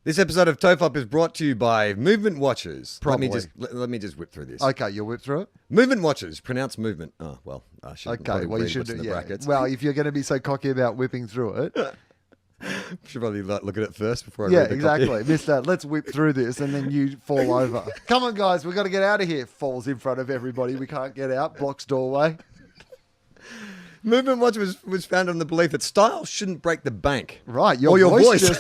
This episode of TOFOP is brought to you by Movement Watches. Probably. Let me just whip through this. Okay, you'll whip through it? Movement Watches, pronounced movement. Oh, well, I should Okay, well, you should in the yeah. brackets. Well, if you're going to be so cocky about whipping through it. Should probably look at it first before I Yeah, read the exactly. copy. Mister, let's whip through this and then you fall over. Come on, guys, we've got to get out of here. Falls in front of everybody. We can't get out. Blocks doorway. Movement Watch was founded on the belief that style shouldn't break the bank. Right, Or your voice.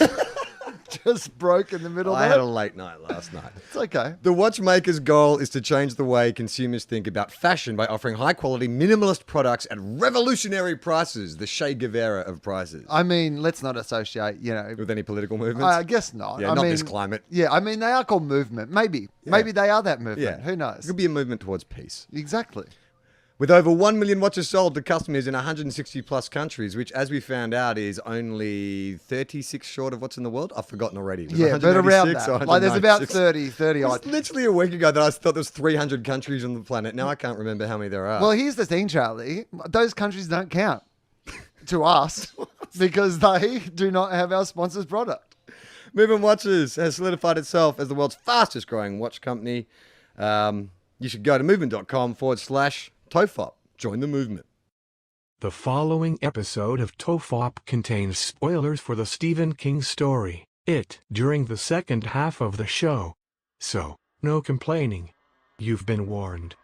Just broke in the middle I there. had a late night last night. It's okay. The watchmaker's goal is to change the way consumers think about fashion by offering high-quality, minimalist products at revolutionary prices, the Che Guevara of prices. I mean, let's not associate, With any political movements? I guess not. Yeah, I not mean, this climate. Yeah, I mean, they are called movement. Maybe. Yeah. Maybe they are that movement. Yeah. Who It knows? could be a movement towards peace. Exactly. With over 1 million watches sold to customers in 160 plus countries, which, as we found out, is only 36 short of what's in the world. I've forgotten already. Yeah, but around 186 or that. Like, there's about 196? 30 It was odd. literally a week ago that I thought there was 300 countries on the planet. Now I can't remember how many there are. Well, here's the thing, Charlie. Those countries don't count to us because they do not have our sponsor's product. Movement Watches has solidified itself as the world's fastest growing watch company. You should go to movement.com/TOFOP. Join the movement. The following episode of TOFOP contains spoilers for the Stephen King story, It, during the second half of the show. So, no complaining. You've been warned.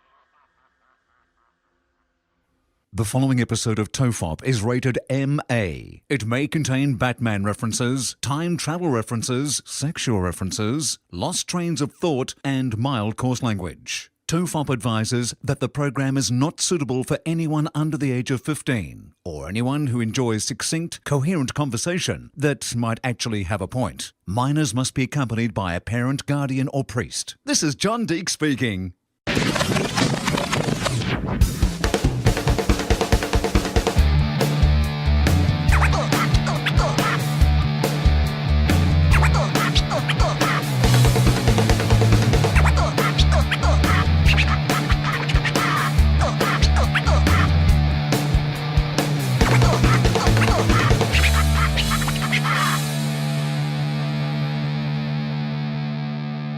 The following episode of TOFOP is rated MA. It may contain Batman references, time travel references, sexual references, lost trains of thought, and mild coarse language. TOFOP advises that the program is not suitable for anyone under the age of 15 or anyone who enjoys succinct, coherent conversation that might actually have a point. Minors must be accompanied by a parent, guardian, or priest. This is John Deek speaking.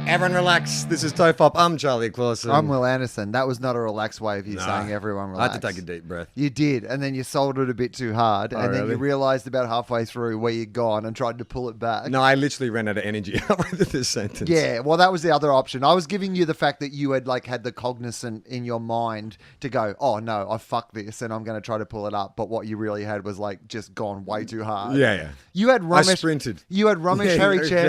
Everyone relax. This is TOFOP. I'm Charlie Clausen. I'm Wil Anderson. That was not a relaxed way of you saying everyone relax. I had to take a deep breath. You did, and then you sold it a bit too hard, and then really? you realised about halfway through where you'd gone and tried to pull it back. No, I literally ran out of energy with this sentence. Yeah, well, that was the other option. I was giving you the fact that you had had the cognizant in your mind to go, oh no, I fucked this, and I'm going to try to pull it up. But what you really had was just gone way too hard. Yeah. You had Ramesh. I sprinted. You had Ramesh Yeah,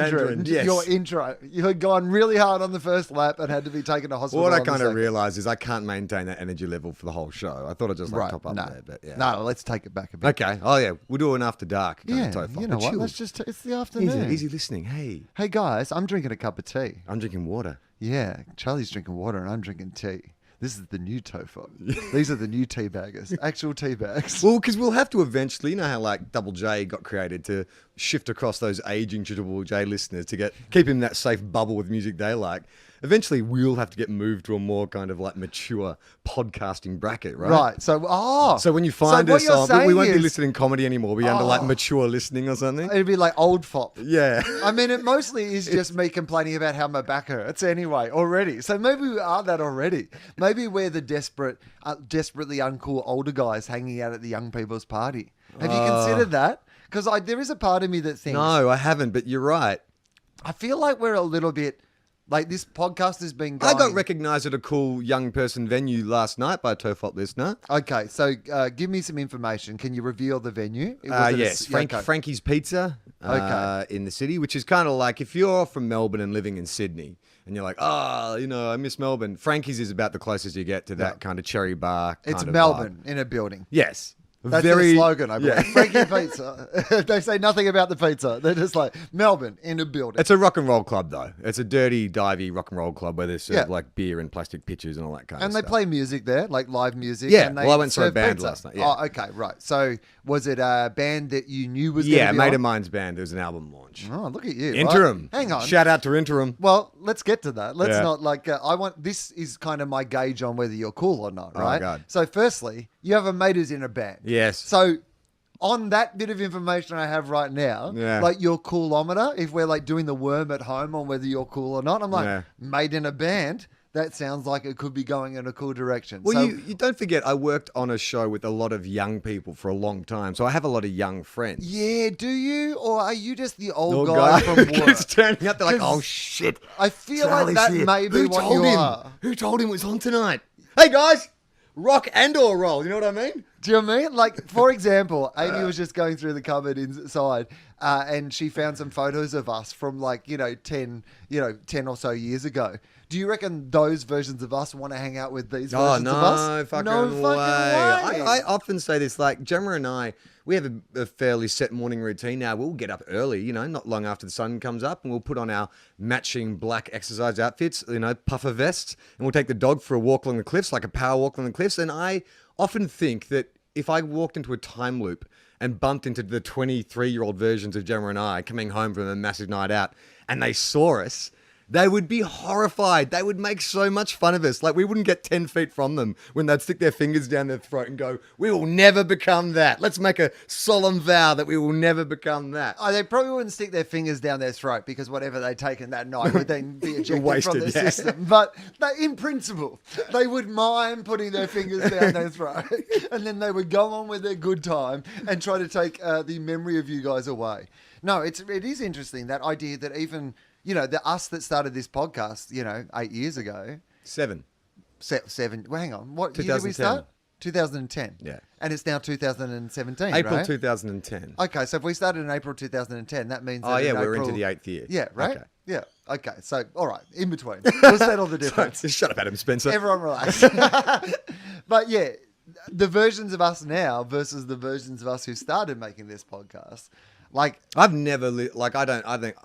Harichandran. yes. Your intro. You had gone really hard on the first lap and had to be taken to hospital. What I on the kind of second. realised is I can't maintain that energy level for the whole show. I thought I'd just top up there, but yeah. No, let's take it back a bit. Okay. Oh yeah, we'll do an after dark. Yeah, TOFOP. you know But what? chill. Let's just. It's the afternoon. Easy listening. Hey, Guys, I'm drinking a cup of tea. I'm drinking water. Yeah, Charlie's drinking water and I'm drinking tea. This is the new TOFOP. These are the new tea baggers. Actual tea bags. Well, because we'll have to eventually, you know how Double J got created to shift across those aging Triple J listeners to keep him in that safe bubble with music they like. Eventually, we'll have to get moved to a more kind of mature podcasting bracket, right? Right. So when you find what us, you're saying we won't be is- listening comedy anymore. We'll be under mature listening or something. it'd be like old fop. Yeah. I mean, it mostly is just me complaining about how my back hurts anyway already. So maybe we are that already. Maybe we're the desperately uncool older guys hanging out at the young people's party. Have you considered that? Because there is a part of me that thinks... No, I haven't, but you're right. I feel like we're a little bit... this podcast has been going... I got recognised at a cool young person venue last night by a TOFOP listener. Okay, so give me some information. Can you reveal the venue? Was it Yes, okay. Frankie's Pizza in the city, which is kind of like if you're from Melbourne and living in Sydney and you're like, I miss Melbourne. Frankie's is about the closest you get to that kind of cherry bar kind It's of Melbourne vibe. in a building. Yes. That's their slogan, I believe. Frankie Pizza. They say nothing about the pizza. They're just like, Melbourne in a building. It's a rock and roll club, though. It's a dirty, divey rock and roll club where they serve beer and plastic pitchers and all that kind of And stuff. they play music there, like live music. Yeah, and they well, I went to a serve band pizza. last night, yeah. Oh, okay, right. So was it a band that you knew was going to Yeah, be mate on? of mine's band. It was an album launch. Oh, look at you. Interim. Right. Hang on. Shout out to Interim. Well, let's get to that. Let's Yeah. not this is kind of my gauge on whether you're cool or not, right? God. So firstly, you have a mate who's in a band. Yes. So on that bit of information I have right now, Yeah. like your coolometer, if we're like doing the worm at home on whether you're cool or not, I'm like, Yeah. made in a band. That sounds like it could be going in a cool direction. Well, So, you don't forget, I worked on a show with a lot of young people for a long time, so I have a lot of young friends. yeah, do you? Or are you just the old Old guy from work? keeps turning up. They're like, 'Cause "Oh shit!" I feel Charlie's like that here. may be Who what told you him? are. Who told him it was on tonight? Hey guys, rock and/or roll. You know what I mean? Do you know what I mean? Like, for example, Amy was just going through the cupboard inside, and she found some photos of us from 10 or so years ago. Do you reckon those versions of us want to hang out with these Oh versions no, of us? fucking No way. fucking way. I often say this, like Gemma and I, we have a fairly set morning routine now. We'll get up early, not long after the sun comes up, and we'll put on our matching black exercise outfits, puffer vests, and we'll take the dog for a walk along the cliffs, like a power walk along the cliffs. And I often think that if I walked into a time loop and bumped into the 23-year-old versions of Gemma and I coming home from a massive night out, and they saw us, they would be horrified. They would make so much fun of us. Like, we wouldn't get 10 feet from them when they'd stick their fingers down their throat and go, "We will never become that. Let's make a solemn vow that we will never become that." Oh, they probably wouldn't stick their fingers down their throat because whatever they'd taken that night would then be ejected from Wasted, the yeah. system. But in principle, they would mime putting their fingers down their throat, and then they would go on with their good time and try to take the memory of you guys away. No, it is interesting, that idea that even, the us that started this podcast, 8 years ago, 7. 7. Well, hang on, what year did we 2010. start? 2010. Yeah. And it's now 2017, April right? 2010. Okay, so if we started in April 2010, that means that Oh, yeah, in we're April, into the 8th year. Yeah, right? Okay. Yeah. Okay, so, all right, in between. We'll settle the difference. Shut up, Adam Spencer. Everyone relax. But yeah, the versions of us now versus the versions of us who started making this podcast, like... I've never, I don't think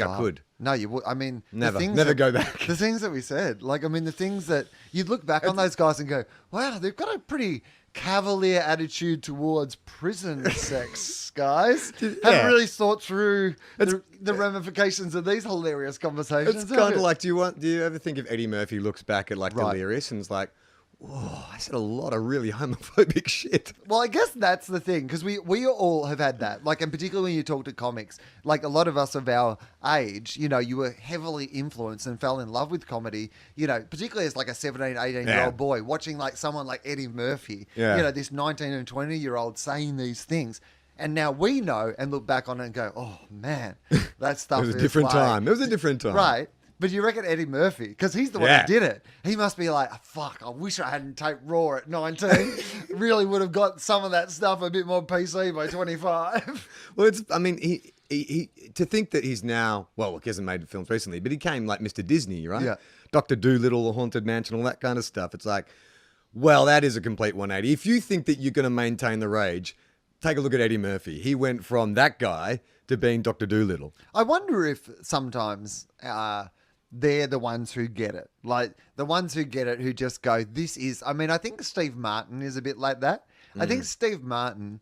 I could. No, you would. I mean... Never go back. The things that we said, the things that... You'd look back on those guys and go, wow, they've got a pretty cavalier attitude towards prison sex, guys. Haven't really thought through the ramifications of these hilarious conversations. It's kind of like, do you ever think if Eddie Murphy looks back at, like, Right. Delirious and is like, whoa, I said a lot of really homophobic shit. Well, I guess that's the thing, because we all have had that. Like, and particularly when you talk to comics, like a lot of us of our age, you were heavily influenced and fell in love with comedy, particularly as like a 17, 18-year-old boy, watching like someone like Eddie Murphy, this 19 and 20-year-old saying these things. And now we know and look back on it and go, oh, man, that stuff It was is a different like... time. It was a different time. Right. But you reckon Eddie Murphy, because he's the one who did it, he must be like, fuck, I wish I hadn't taped Raw at 19. Really would have got some of that stuff a bit more PC by 25. Well, he to think that he's now, well, look, he hasn't made films recently, but he came like Mr. Disney, right? Yeah. Dr. Dolittle, The Haunted Mansion, all that kind of stuff. It's like, well, that is a complete 180. If you think that you're going to maintain the rage, take a look at Eddie Murphy. He went from that guy to being Dr. Dolittle. I wonder if sometimes they're the ones who get it. Like, the ones who get it, who just go, this is... I mean, I think Steve Martin is a bit like that. I think Steve Martin,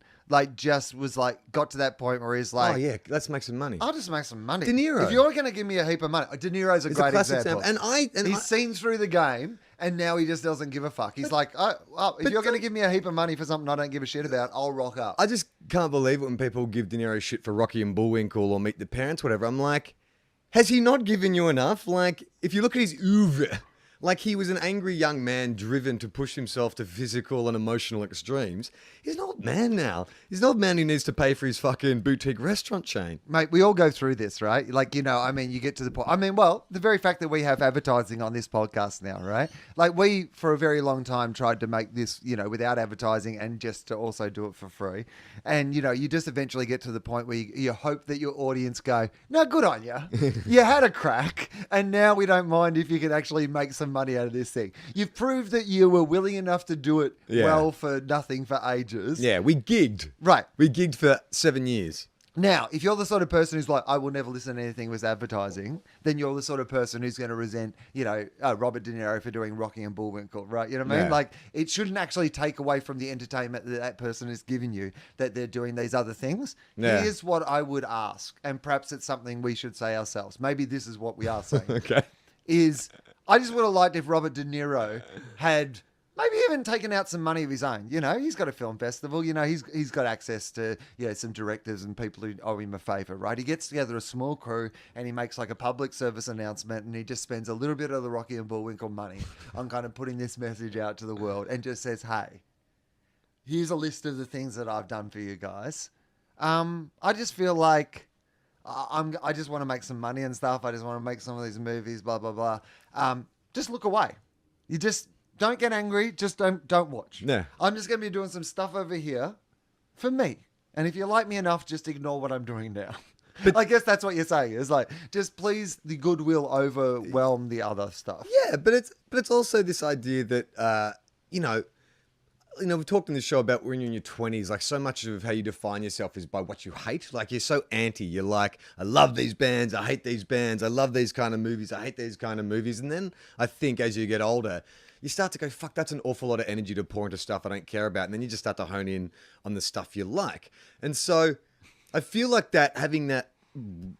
just was got to that point where he's like... Oh, yeah, let's make some money. I'll just make some money. De Niro. If you're going to give me a heap of money... De Niro's a It's great a classic example. And He's seen through the game, and now he just doesn't give a fuck. He's like, if you're going to give me a heap of money for something I don't give a shit about, I'll rock up. I just can't believe it when people give De Niro shit for Rocky and Bullwinkle or Meet the Parents, whatever. I'm like, has he not given you enough? Like, if you look at his oeuvre, like he was an angry young man driven to push himself to physical and emotional extremes. He's an old man now. He's an old man who needs to pay for his fucking boutique restaurant chain. Mate, we all go through this, right? You get to the point. The very fact that we have advertising on this podcast now, right? Like, we, for a very long time, tried to make this, without advertising and just to also do it for free. And, you just eventually get to the point where you hope that your audience go, no, good on you. You had a crack, and now we don't mind if you can actually make some money out of this thing. You've proved that you were willing enough to do it well for nothing for ages. Yeah, we gigged. Right. We gigged for 7 years. Now, if you're the sort of person who's like, I will never listen to anything with advertising, then you're the sort of person who's going to resent, Robert De Niro for doing Rocky and Bullwinkle, right? You know what I mean? Yeah. Like, it shouldn't actually take away from the entertainment that person is giving you, that they're doing these other things. Yeah. Here's what I would ask, and perhaps it's something we should say ourselves. Maybe this is what we are saying. Okay. Is I just would have liked if Robert De Niro had Maybe even taking out some money of his own. You know, he's got a film festival. You know, he's got access to some directors and people who owe him a favor, right? He gets together a small crew and he makes like a public service announcement and he just spends a little bit of the Rocky and Bullwinkle money on kind of putting this message out to the world and just says, hey, here's a list of the things that I've done for you guys. I just feel like I just want to make some money and stuff. I just want to make some of these movies, blah, blah, blah. Just look away. You just don't get angry. Just don't watch. Yeah. I'm just going to be doing some stuff over here for me. And if you like me enough, just ignore what I'm doing now. But I guess that's what you're saying. It's like, just please the goodwill overwhelm the other stuff. Yeah, but it's also this idea that, we've talked in the show about when you're in your 20s, like so much of how you define yourself is by what you hate. Like you're so anti. You're like, I love these bands. I hate these bands. I love these kind of movies. I hate these kind of movies. And then I think as you get older, you start to go, fuck, that's an awful lot of energy to pour into stuff I don't care about. And then you just start to hone in on the stuff you like. And so I feel like having that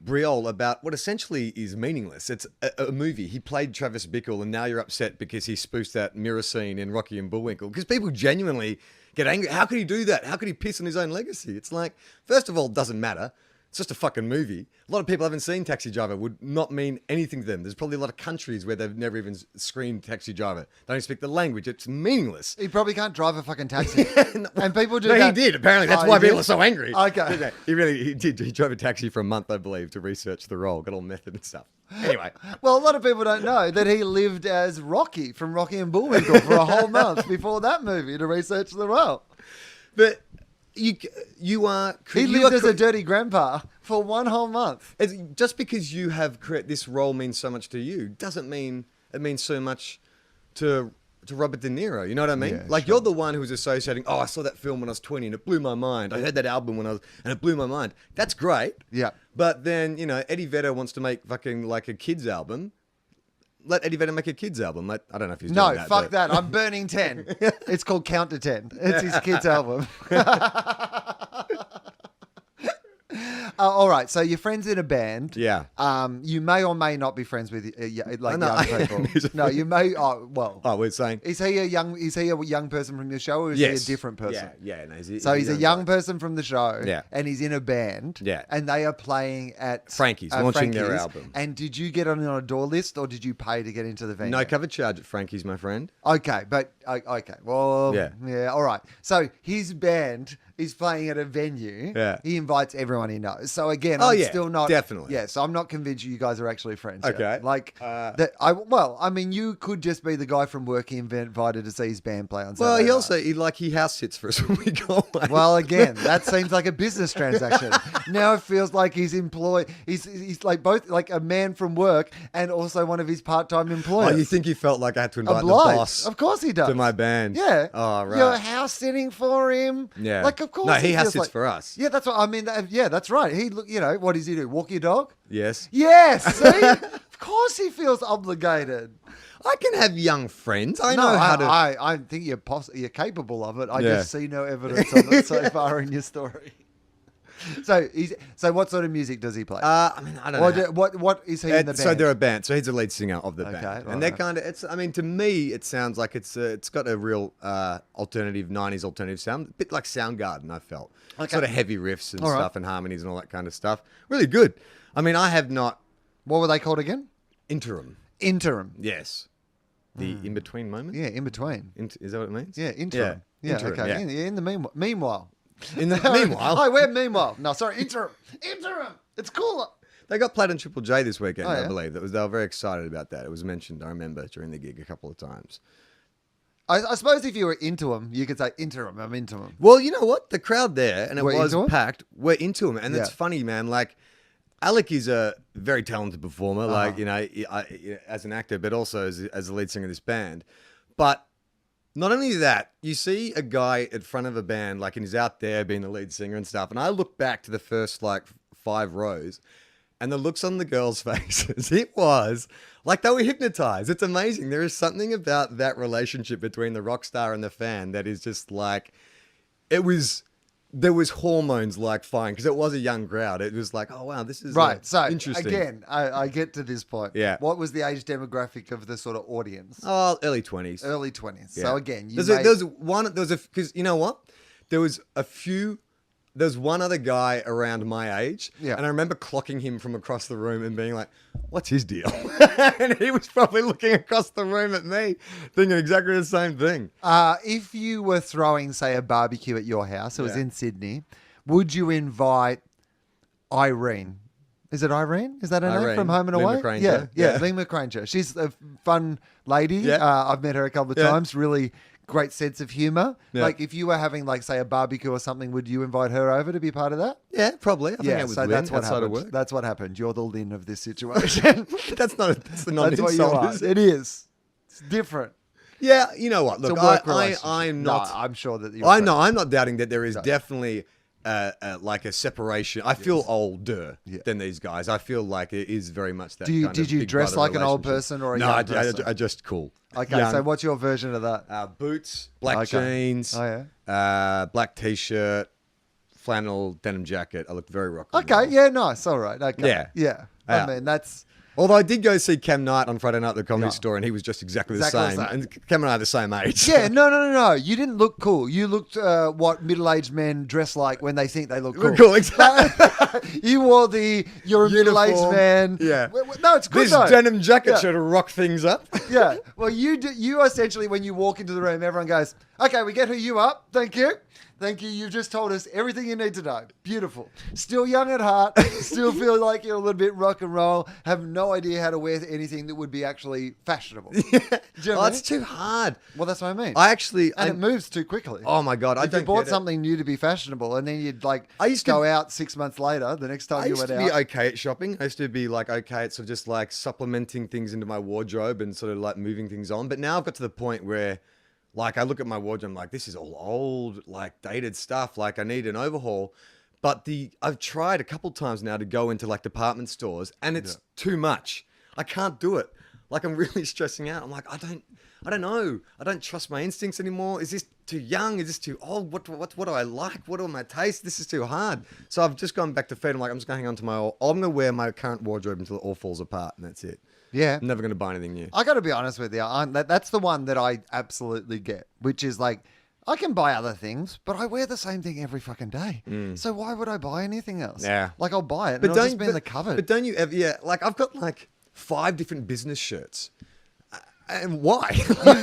briol about what essentially is meaningless. It's a movie. He played Travis Bickle and now you're upset because he spoofed that mirror scene in Rocky and Bullwinkle. Because people genuinely get angry. How could he do that? How could he piss on his own legacy? It's like, first of all, it doesn't matter. It's just a fucking movie. A lot of people haven't seen Taxi Driver, would not mean anything to them. There's probably a lot of countries where they've never even screened Taxi Driver. They don't speak the language. It's meaningless. He probably can't drive a fucking taxi. And people do No, that. he did, apparently. That's why people are so angry. Okay. He did. He drove a taxi for a month, I believe, to research the role. Got all method and stuff. Anyway. Well, a lot of people don't know that he lived as Rocky from Rocky and Bullwinkle for a whole month before that movie to research the role. But you are... He lived as a dirty grandpa for one whole month. Just because you have this role means so much to you doesn't mean it means so much to Robert De Niro. You know what I mean? Yeah, You're the one who's associating, oh, I saw that film when I was 20 and it blew my mind. I heard that album and it blew my mind. That's great. Yeah. But then, Eddie Vedder wants to make fucking like a kid's album. Let Eddie Vedder make a kid's album. I don't know if he's doing that. No, fuck that. I'm burning 10. It's called Count to 10. It's his kid's album. All right, so you're friends in a band. Yeah. You may or may not be friends with young no, people. No, you may. Oh, well. Oh, we're saying. Is he a young person from the show, or is he a different person? Yeah. No, he's a young person from the show. Yeah. And he's in a band. Yeah. And they are playing at Frankie's, launching their album. And did you get on a door list, or did you pay to get into the venue? No cover charge at Frankie's, my friend. Okay, but okay. Well, yeah. All right. So his band is playing at a venue. Yeah. He invites everyone he knows. So again, Oh, I'm yeah, still not definitely. Yeah. So I'm not convinced you guys are actually friends. yet. Okay. Like that. I mean, you could just be the guy from work he invited to see his band play on Well, Saturday he night. he house sits for us when we go away. Well, again, that seems like a business transaction. Now it feels like he's employed. He's like both like a man from work and also one of his part-time employees. Oh, you think he felt like I had to invite the Obliged. boss Of course he does. to my band? Yeah. Oh, right. You're house sitting for him. Yeah. Like, of course. No, he house feels sits like, for us. Yeah, that's what I mean. Yeah, that's right. What does he do? Walk your dog? Yes. Yes. See? Of course he feels obligated. I can have young friends. I No, know how to. I think you're capable of it. I Yeah. just see no evidence of it so far in your story. So what sort of music does he play? I mean, I don't know. What is he in the band? So they're a band. So he's the lead singer of the band, right, and they're right. kind of. I mean, to me, it sounds like it's got a real alternative '90s alternative sound, a bit like Soundgarden. I felt sort of heavy riffs and All right. stuff and harmonies and all that kind of stuff. Really good. I mean, I have not What were they called again? interim. Interim. Yes, the in between moment. Yeah, in between. Is that what it means? Yeah, interim. Yeah, interim, okay. yeah. In the meanwhile. In the meanwhile, Oh, we're meanwhile. No, sorry, interim. Interim. It's cooler. they got Platinum Triple J this weekend, Oh, yeah? I believe. They were very excited about that. It was mentioned, I remember, during the gig a couple of times. I suppose if you were into him, you could say interim. I'm into him. Well, you know what? The crowd there, and it Were was into him? packed, were into him. And Yeah. it's funny, man. Like, Alec is a very talented performer, Uh-huh. as an actor, but also as the lead singer of this band. But not only that, you see a guy at front of a band, like, and he's out there being the lead singer and stuff. And I look back to the first, 5 rows, and the looks on the girls' faces, it was like they were hypnotized. It's amazing. There is something about that relationship between the rock star and the fan that is just like, it was there was hormones like fine because it was a young crowd. It was like, oh wow, this is Right. So interesting. again, I get to this point. Yeah. What was the age demographic of the sort of audience? Oh, early 20s. Early 20s. Yeah. So again, because you know what? There was one other guy around my age, Yeah. and I remember clocking him from across the room and being like, what's his deal? And he was probably looking across the room at me, thinking exactly the same thing. If you were throwing, say, a barbecue at your house, it was Yeah. in Sydney, would you invite Irene? Is it Irene? Is that her name Irene. from Home and Lee Away? McCranger. Yeah, Yeah. Lee McCranger. She's a fun lady. Yeah. I've met her a couple of Yeah. times. Really great sense of humor. Yeah. Like if you were having, like, say, a barbecue or something, would you invite her over to be part of that? Yeah, probably. I think Yeah, that was so Lynn, that's what outside of happened. work. That's what happened. You're the Lynn of this situation. That's not the non That's what you are. is it? It is. It's different. Yeah, you know what? It's Look, a work I'm relationship. not. No, I'm sure that you're. I know. I'm not doubting that there is definitely like a separation. I feel older Yeah. than these guys. I feel like it is very much that. Did you big dress brother like an old relationship. person or a no, young person? I just cool. Okay, Young. so what's your version of that? Boots, black Okay. jeans, Oh, yeah. black t-shirt, flannel denim jacket. I look very rock and Okay, roll. yeah, nice. All right. Okay. Yeah. Yeah. Yeah. I mean, that's. Although I did go see Cam Knight on Friday night at the Comedy Yeah. Store, and he was just exactly the Exactly the same. same. And Cam and I are the same age. Yeah, no. You didn't look cool. You looked what middle-aged men dress like when they think they look cool. Cool, exactly. You wore you're a middle-aged Uniform. man. Yeah. No, it's good This though. denim jacket Yeah. should rock things up. Yeah. Well, you essentially, when you walk into the room, everyone goes, okay, we get you up. Thank you. Thank you. You've just told us everything you need to know. Beautiful. Still young at heart. Still feel like you're a little bit rock and roll. Have no idea how to wear anything that would be actually fashionable. Do you know what I mean? It's too hard. Well, that's what I mean. And it moves too quickly. oh my God, I if you don't bought get it. something new to be fashionable and then you'd I used to- go out 6 months later, the next time I you used went to out. be okay at shopping. I used to be like okay at sort of just like supplementing things into my wardrobe and sort of like moving things on. But now I've got to the point where like I look at my wardrobe, I'm like, this is all old, like dated stuff. Like I need an overhaul. But I've tried a couple times now to go into like department stores and it's too much. I can't do it. Like I'm really stressing out. I'm like, I don't know. I don't trust my instincts anymore. Is this too young? Is this too old? What do I like? What are my tastes? This is too hard. So I've just gone back to feed. I'm like, I'm just going to hang on to I'm going to wear my current wardrobe until it all falls apart and that's it. Yeah. I'm never going to buy anything new. I got to be honest with you. That's the one that I absolutely get, which is like, I can buy other things, but I wear the same thing every fucking day. So why would I buy anything else? Yeah. Like I'll buy it and it'll just be in the cupboard. But don't you ever, yeah, like I've got like 5 different business shirts. And why?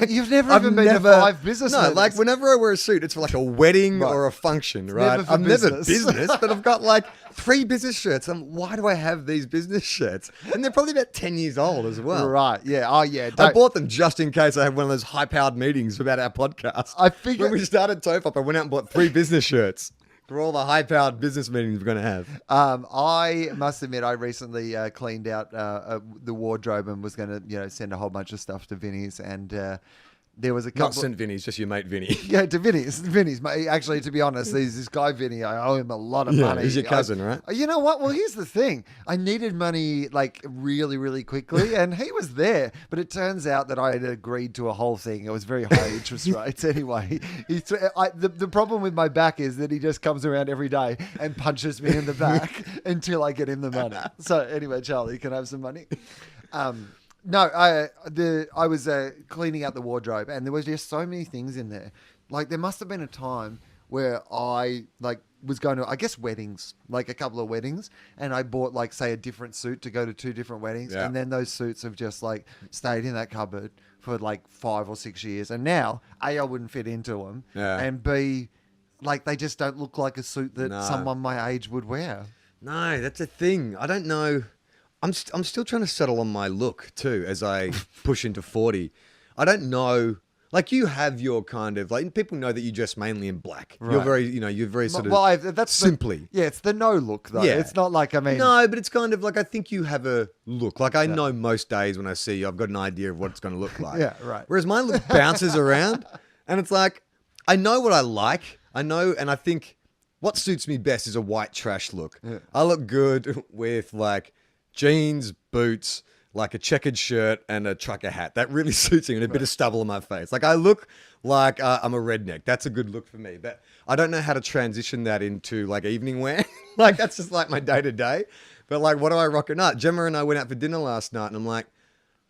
You've never I've even been to 5 business No, meetings. like whenever I wear a suit, it's for like a wedding Right. or a function, right? never for I'm never business. business, but I've got like 3 business shirts. Why do I have these business shirts? And they're probably about 10 years old as well. Right. Yeah. Oh, yeah. I Don't- bought them just in case I had one of those high-powered meetings about our podcast. I figured- when we started TOFOP, I went out and bought 3 business shirts for all the high-powered business meetings we're going to have. I must admit, I recently cleaned out the wardrobe and was going to, send a whole bunch of stuff to Vinny's, and there was a couple. Not St. Vinny's, just your mate Vinny. Yeah, to Vinny's. Mate, actually, to be honest, there's this guy Vinny. I owe him a lot of Yeah, money. he's your cousin, right? You know what? Well, here's the thing. I needed money like really, really quickly, and he was there. But it turns out that I had agreed to a whole thing. It was very high interest rates anyway. The problem with my back is that he just comes around every day and punches me in the back until I get him the money. So anyway, Charlie, you can have some money. No, I was cleaning out the wardrobe, and there was just so many things in there. Like there must have been a time where I was going to, I guess, weddings, like a couple of weddings, and I bought like say a different suit to go to 2 different weddings, Yeah. and then those suits have just like stayed in that cupboard for like 5 or 6 years, and now A, I wouldn't fit into them, Yeah. and B, like they just don't look like a suit that No. someone my age would wear. No, that's a thing. I don't know. I'm still trying to settle on my look too as I push into 40. I don't know. Like you have your kind of like people know that you dress mainly in black. You're Right. very, you're very sort of That's simply. it's the no look though. Yeah. It's not like, I mean, No, but it's kind of like I think you have a look. Like I know most days when I see you, I've got an idea of what it's going to look like. Yeah, right. Whereas my look bounces around, and it's like I know what I like. I know, and I think what suits me best is a white trash look. Yeah. I look good with like jeans, boots, like a checkered shirt and a trucker hat. That really suits me, and a bit of stubble on my face. Like I look like I'm a redneck. That's a good look for me. But I don't know how to transition that into like evening wear. Like that's just like my day to day. But like, what do I rock at night? Gemma and I went out for dinner last night, and I'm like,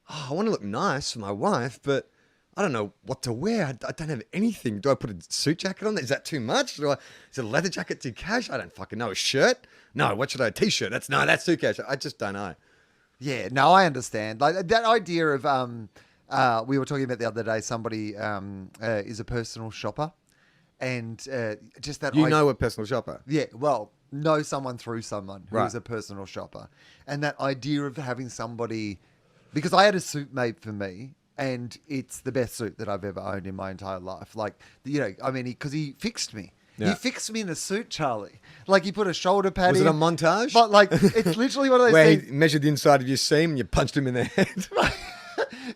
oh, I want to look nice for my wife, but I don't know what to wear. I don't have anything. Do I put a suit jacket on? Is that too much? Is a leather jacket too cash? I don't fucking know. A shirt? No. What should I? A t-shirt? That's too cash. I just don't know. Yeah, no, I understand. Like that idea of we were talking about the other day. Somebody is a personal shopper, and just that know a personal shopper. Yeah, well, know someone through someone who Right. is a personal shopper, and that idea of having somebody, because I had a suit made for me. And it's the best suit that I've ever owned in my entire life. Like, you know, I mean, because he fixed me. Yeah. He fixed me in a suit, Charlie. Like, he put a shoulder pad Was in. it a montage? But, like, it's literally one of those Where things. he measured the inside of your seam and you punched him in the head.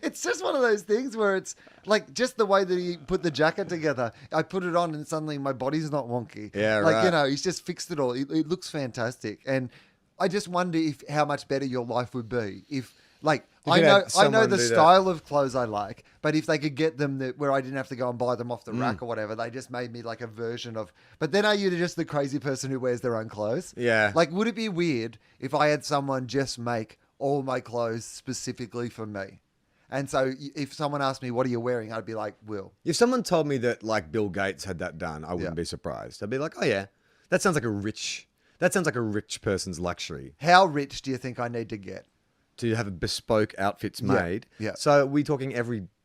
It's just one of those things where it's like just the way that he put the jacket together. I put it on and suddenly my body's not wonky. Yeah, like, right. you know, he's just fixed it all. It looks fantastic. And I just wonder how much better your life would be if, like, You I could know have someone the do that. style of clothes I like, but if they could get them where I didn't have to go and buy them off the rack or whatever, they just made me like a version of. But then are you just the crazy person who wears their own clothes? Yeah. Like, would it be weird if I had someone just make all my clothes specifically for me? And so if someone asked me, what are you wearing? I'd be like, Will. If someone told me that like Bill Gates had that done, I wouldn't Yeah. be surprised. I'd be like, oh yeah, that sounds like a rich person's luxury How rich do you think I need to get? to have a bespoke outfits made. yeah. So are we talking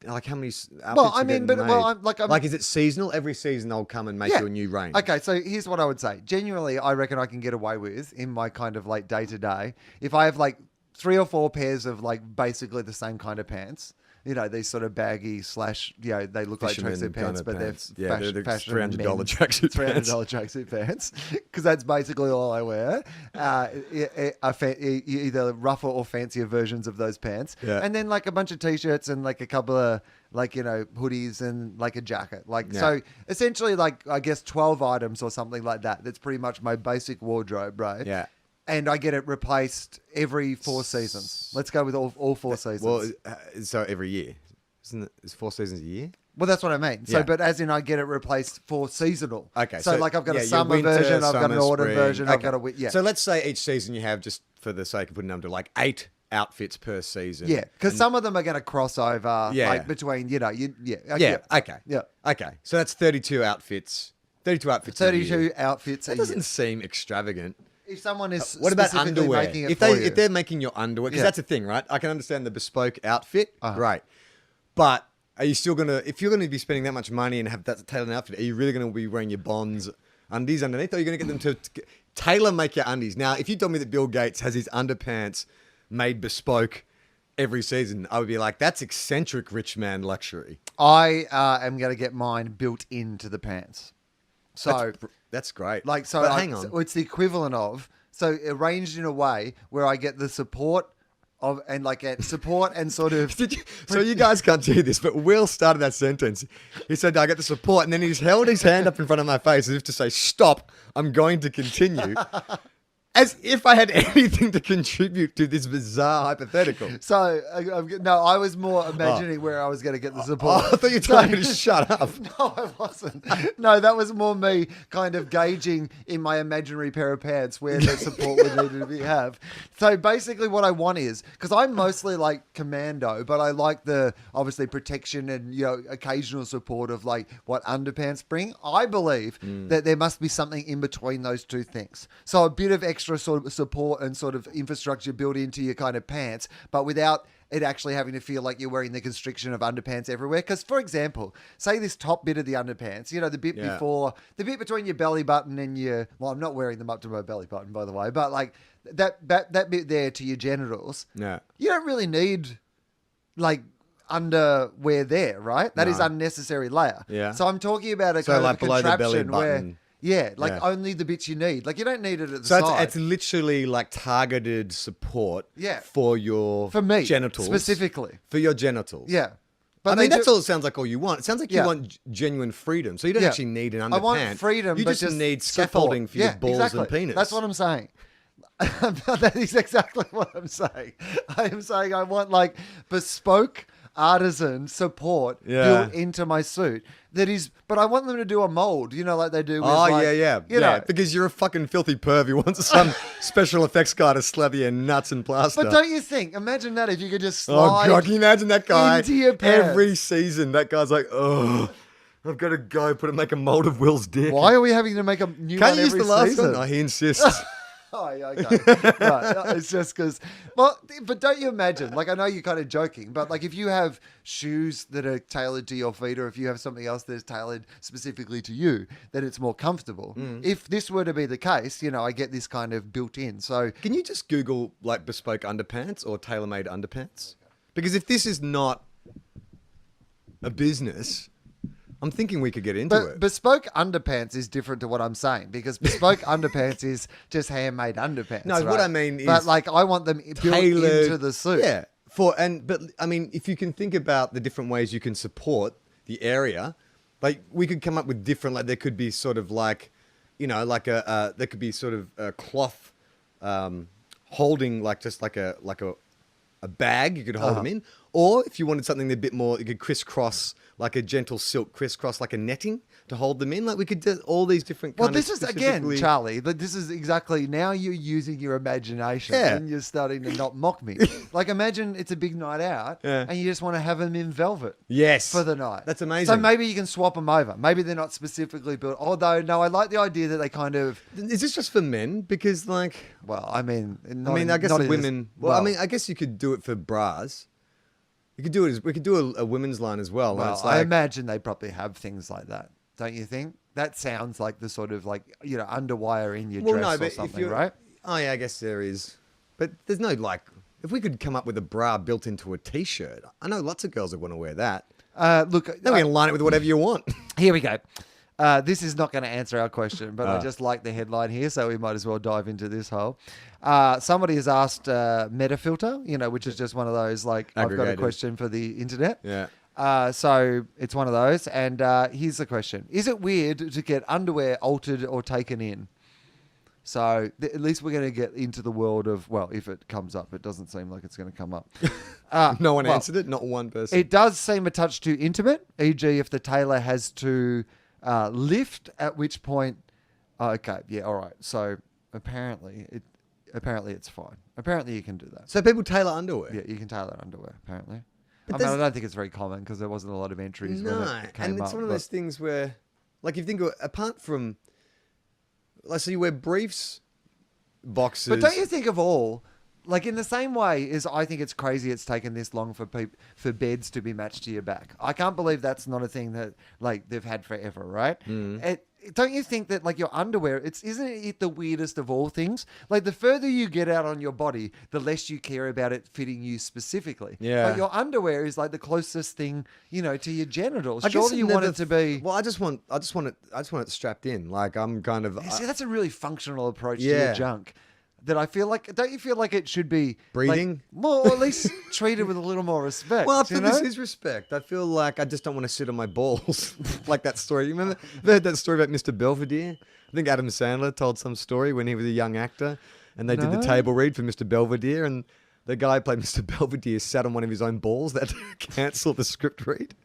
like how many outfits? Well, I are mean, getting but made? I'm like, is it seasonal? Every season they'll come and make you a new range. Okay, so here's what I would say. Genuinely, I reckon I can get away with in my kind of like day to day if I have like 3 or 4 pairs of like basically the same kind of pants. You know, these sort of baggy / you know, they look Fisherman like tracksuit kind pants, of but pants. they're Yeah, they're fashion $300 men's tracksuit pants. $300 tracksuit pants, because that's basically all I wear. Either rougher or fancier versions of those pants, Yeah. and then like a bunch of t-shirts and like a couple of like, you know, hoodies and like a jacket. Like, Yeah. so essentially like, I guess 12 items or something like that. That's pretty much my basic wardrobe, right? Yeah. And I get it replaced every 4 seasons. Let's go with all 4 seasons. Well, so every year, isn't it? Is 4 seasons a year? Well, that's what I mean. So, Yeah. but as in, I get it replaced for seasonal. Okay. So, like, I've got a your summer winter, version, I've got an summer, autumn spring. version, I've Okay. got a yeah. So let's say each season you have, just for the sake of putting a number, like 8 outfits per season. Yeah, because some of them are going to cross over, Yeah. like between, you know, Yeah. Okay. Yeah. Okay. So that's 32 outfits. 32 outfits. a 32 year. outfits. That a doesn't year. seem extract. If someone is What about specifically underwear? making it If for you. they're making your underwear, because Yeah. that's the thing, right? I can understand the bespoke outfit, Uh-huh. right? But are you still gonna, if you're gonna be spending that much money and have that tailored outfit, are you really gonna be wearing your Bonds undies underneath, or are you gonna get them to tailor make your undies? Now, if you told me that Bill Gates has his underpants made bespoke every season, I would be like, that's eccentric rich man luxury. I am going to get mine built into the pants. So, That's great. like, so But I- hang on. so it's the equivalent of, so arranged in a way where I get the support of, and like get support and sort of. So you guys can't see this, but Will started that sentence. He said, I get the support, and then he just held his hand up in front of my face as if to say, stop, I'm going to continue. As if I had anything to contribute to this bizarre hypothetical. So, no, I was more imagining where I was going to get the support. Oh, I thought you were telling me to shut up. No, I wasn't. No, that was more me kind of gauging in my imaginary pair of pants where the support would need to have. So basically what I want is, because I'm mostly like commando, but I like the obviously protection and, you know, occasional support of like what underpants bring. I believe that there must be something in between those two things. So a bit of extra sort of support and sort of infrastructure built into your kind of pants, but without it actually having to feel like you're wearing the constriction of underpants everywhere. Because, for example, say this top bit of the underpants, you know, the bit before, the bit between your belly button and your, well, I'm not wearing them up to my belly button, by the way, but like that bit there to your genitals, Yeah. you don't really need like underwear there, right? That is No. unnecessary layer. Yeah. So I'm talking about a So kind like of below the belly contraption where, button. yeah, like Yeah. only the bits you need. Like you don't need it at the So side. it's literally like targeted support Yeah. for your For me, genitals. specifically. For your genitals. Yeah. I they mean, that's do- all it sounds like all you want. It sounds like Yeah. you want genuine freedom. So you don't Yeah. actually need an underpant. I want freedom, You but just need scaffolding support. for your Yeah, balls exactly. and penis. That's what I'm saying. That is exactly what I'm saying. I am saying I want like bespoke artisan support Yeah. built into my suit. That is, but I want them to do a mold, like they do with Oh, like, yeah. you know. Because you're a fucking filthy perv. You want some special effects guy to slap your nuts and plaster. But don't you think? Imagine that if you could just Oh, slide God, can you imagine that guy? into your pants. Every season, that guy's like, oh, I've got to go make a mold of Will's dick. Why are we having to make a new Can't one you use every the last season? one? Oh, he insists. Oh, yeah, okay. Right. It's just because, well, but don't you imagine, like, I know you're kind of joking, but like if you have shoes that are tailored to your feet or if you have something else that's tailored specifically to you, then it's more comfortable. If this were to be the case, I get this kind of built in. So Can you just Google like bespoke underpants or tailor-made underpants? Because if this is not a business, I'm thinking we could get into But it. bespoke underpants is different to what I'm saying because bespoke underpants is just handmade underpants. No, what right? I mean is but like I want them built Tailored into the suit. Yeah. But I mean, if you can think about the different ways you can support the area, like we could come up with different. Like there could be sort of like, there could be sort of a cloth holding like just like a bag you could hold them in, or if you wanted something a bit more, you could crisscross like a gentle silk crisscross like a netting to hold them in. Like we could do all these different. Well, kind of this is again, specifically- Charlie. But this is exactly now you're using your imagination Yeah. and you're starting to not mock me. Like imagine it's a big night out Yeah. and you just want to have them in velvet. Yes, For the night. That's amazing. So maybe you can swap them over. Maybe they're not specifically built. Although, no, I like the idea that they kind of. Is this just for men? Because like. Well, I mean, I guess the women. I guess you could do it for bras. You could do it. We could do a women's line as well. Well, It's I like, imagine they probably have things like that. Don't you think? That sounds like the sort of like underwire in your dress or something, right? Oh yeah, I guess there is. But there's no like. If we could come up with a bra built into a t-shirt, I know lots of girls that want to wear that. Look, Then we can line it with whatever you want. here we go. This is not going to answer our question, but I just like the headline here, so we might as well dive into this hole. Somebody has asked Metafilter, which is just one of those like I've got a Aggregators. question for the internet. Yeah. So it's one of those, and here's the question: is it weird to get underwear altered or taken in? So at least we're going to get into the world of, well, if it comes up, it doesn't seem like it's going to come up. No one well, answered it. Not one person. It does seem a touch too intimate, e.g. if the tailor has to lift, at which point, okay, yeah, all right. So apparently it's fine. Apparently you can do that. So people tailor underwear. Yeah, you can tailor underwear, apparently. But I mean, I there's- don't think it's very common because there wasn't a lot of entries when it came and it's up. one of but- those things where, like, if you think of, apart from, like, so you wear briefs, boxes. But don't you think of all, like in the same way as I think it's crazy it's taken this long for beds to be matched to your back. I can't believe that's not a thing that like they've had forever, right? Don't you think that like your underwear, isn't it the weirdest of all things? Like the further you get out on your body, the less you care about it fitting you specifically. Yeah. But your underwear is like the closest thing, to your genitals. I guess Surely it you want never- it to be. Well, I just want it strapped in. Like I'm kind of. See, that's a really functional approach to Yeah. your junk. That I feel like, don't you feel like it should be Breathing? like, well, or at least treated with a little more respect? Well, I you feel know? this is respect. I feel like I just don't want to sit on my balls. Like that story. You remember heard that story about Mr. Belvedere? I think Adam Sandler told some story when he was a young actor and they did the No. table read for Mr. Belvedere and the guy who played Mr. Belvedere sat on one of his own balls that cancel the script read.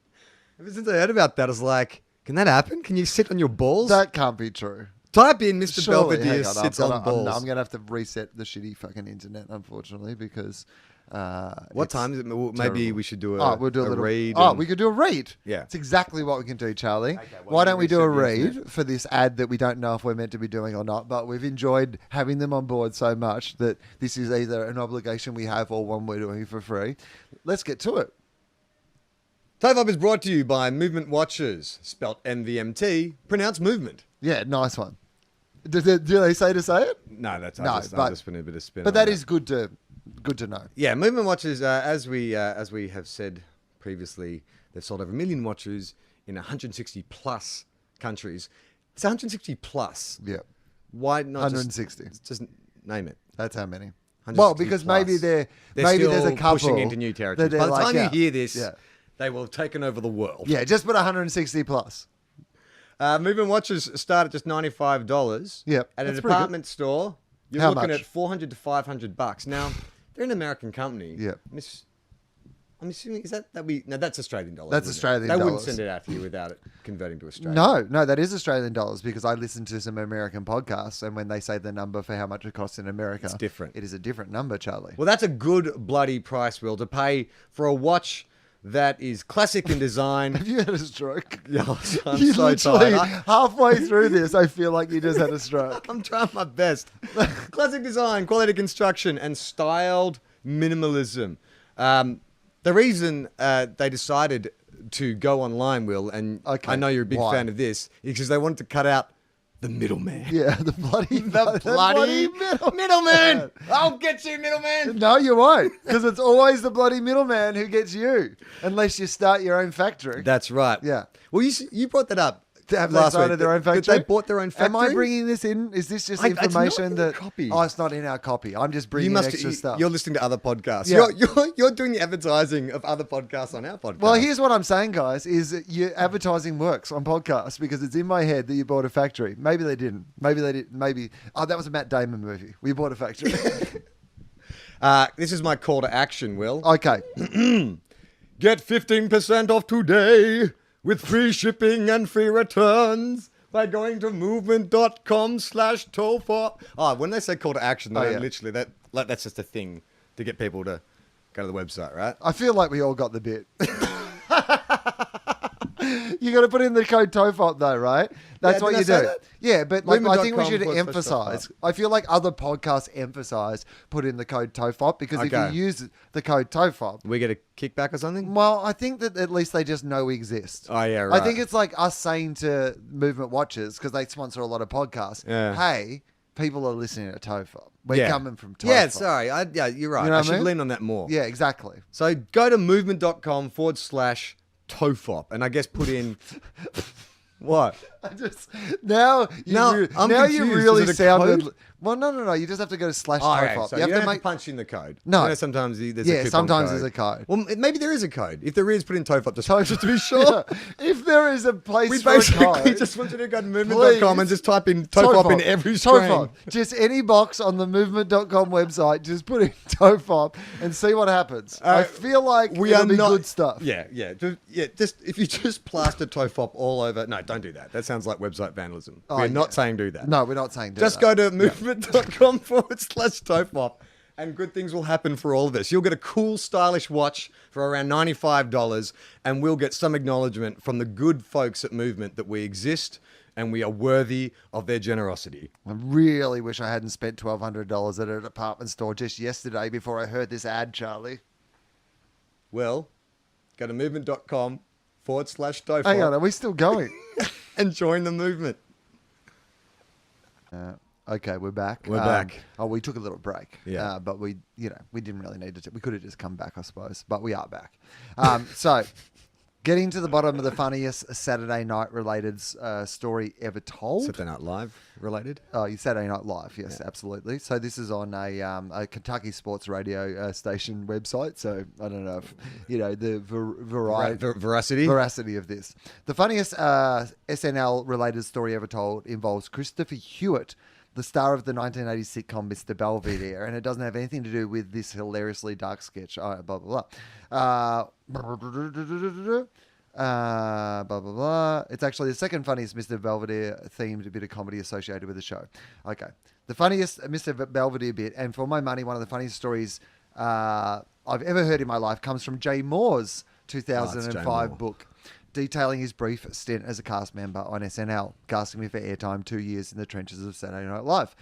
Ever since I heard about that, I was like, can that happen? Can you sit on your balls? That can't be true. Type in Mr. Surely, Belvedere hang on, sits on balls. I'm going to have to reset the shitty fucking internet, unfortunately, because. What it's time is it? Maybe terrible. we should do We'll do a little read. Oh, and- we could do a read. Yeah. It's exactly what we can do, Charlie. well, Why let don't me we do a reset the read for this ad that we don't know if we're meant to be doing or not, but we've enjoyed having them on board so much that this is either an obligation we have or one we're doing for free. Let's get to it. TOFOP is brought to you by Movement Watches, spelt MVMT, pronounced movement. Yeah, nice one. Do they say to say it? No, that's No, I'm but- just putting a bit of spin. But on that is good to know. yeah. Movement Watches, as we have said previously, they've sold over 1 million watches in 160 plus countries. It's 160 plus. Yeah, Why not 160. Just name it. That's how many. 160 Well, because plus. maybe They're maybe there's a still couple pushing into new territories. that By they're the like, time yeah, you hear this, yeah. they will have taken over the world. Yeah, just put 160 plus. Movement watches start at just $95. Yep, At a that's pretty good. department store, You're How looking much? at $400 to $500. Now, they're an American company. Yeah. I'm assuming no, that's Australian dollars. That's wouldn't it? Australian They wouldn't dollars. send it out to you without it converting to Australian. No, that is Australian dollars because I listen to some American podcasts, and when they say the number for how much it costs in America, It's different. It is a different number, Charlie. Well, that's a good bloody price, Will, to pay for a watch that is classic in design. Have you had a stroke? Yeah, I'm You so literally tired. halfway through this, I feel like you just had a stroke. I'm trying my best. Classic design, quality construction, and styled minimalism. The reason they decided to go online, Will, and Okay, I know you're a big why? fan of this, is because they wanted to cut out the middleman. Yeah, the bloody middleman. I'll get you, middleman. No, you won't, because it's always the bloody middleman who gets you, unless you start your own factory. That's right. Yeah. Well, you brought that up. Have they last started week. their own That factory? They bought their own factory. Am I bringing this in? Is this just It's not information in that? the copy. Oh, it's not in our copy. I'm just bringing in extra stuff. You're listening to other podcasts. Yeah. You're doing the advertising of other podcasts on our podcast. Well, here's what I'm saying, guys: is that your advertising works on podcasts because it's in my head that you bought a factory. Maybe they didn't. Maybe they did. Maybe that was a Matt Damon movie. We bought a factory. This is my call to action, Will. Okay. Get 15% off today with free shipping and free returns by going to movement.com/TOFOP. Oh, when they say call to action, they don't literally, that's just a thing to get people to go to the website, right? I feel like we all got the bit. You got to put in the code TOFOP though, right? That's Yeah, what did you I say do. that? Yeah, but like, I think we should Movement.com/TOFOP. emphasize. I feel like other podcasts emphasize put in the code TOFOP because if Okay. you use the code TOFOP, We get a kickback or something? well, I think that at least they just know we exist. Oh, yeah, I right. think it's like us saying to Movement Watchers, because they sponsor a lot of podcasts, Yeah. hey, people are listening to TOFOP. We're Yeah. coming from TOFOP. Yeah, sorry. Yeah, you're right. You know I what I should mean? lean on that more. Yeah, exactly. So go to movement.com/TOFOP and I guess put in what? I just now you I'm now you confused. really Is it a sounded. code? Well, no. You just have to go to /TOFOP. Oh, okay. So you have don't to have make. to punch in the code. No. You know, sometimes there's a Yeah, coupon sometimes code. there's a code. Well, maybe there is a code. If there is, put in TOFOP just to be sure. If there is a place We for a basically code, just want you to go to movement.com please. and just type in TOFOP in every TOFOP. screen. Just any box on the movement.com website, just put in TOFOP and see what happens. I feel like it'll be good stuff. Yeah. Just if you just plaster TOFOP all over. No, don't do that. That sounds like website vandalism. Oh, We're yeah. not saying do that. No, we're not saying do Just that. go to movement.com/TOFOP and good things will happen for all of us. You'll get a cool, stylish watch for around $95 and we'll get some acknowledgement from the good folks at Movement that we exist and we are worthy of their generosity. I really wish I hadn't spent $1,200 at a department store just yesterday before I heard this ad, Charlie. Well, go to movement.com/TOFOP Hang on, are we still going? and join the movement. Okay, we're back. We're back. Oh, we took a little break. Yeah. But we didn't really need to. We could have just come back, I suppose. But we are back. So, getting to the bottom of the funniest Saturday night related story ever told. Saturday Night Live related? Oh, Saturday Night Live, yes, absolutely. So this is on a Kentucky sports radio station website. So I don't know if the veracity of this. The funniest SNL related story ever told involves Christopher Hewitt, the star of the 1980 sitcom Mr. Belvedere, and it doesn't have anything to do with this hilariously dark sketch. Blah blah blah. Blah blah blah. It's actually the second funniest Mr. Belvedere themed bit of comedy associated with the show. Okay, the funniest Mr. Belvedere bit, and for my money, one of the funniest stories I've ever heard in my life comes from Jay Moore's 2005 Moore. book, detailing his brief stint as a cast member on SNL, casting me for airtime 2 years in the trenches of Saturday Night Live.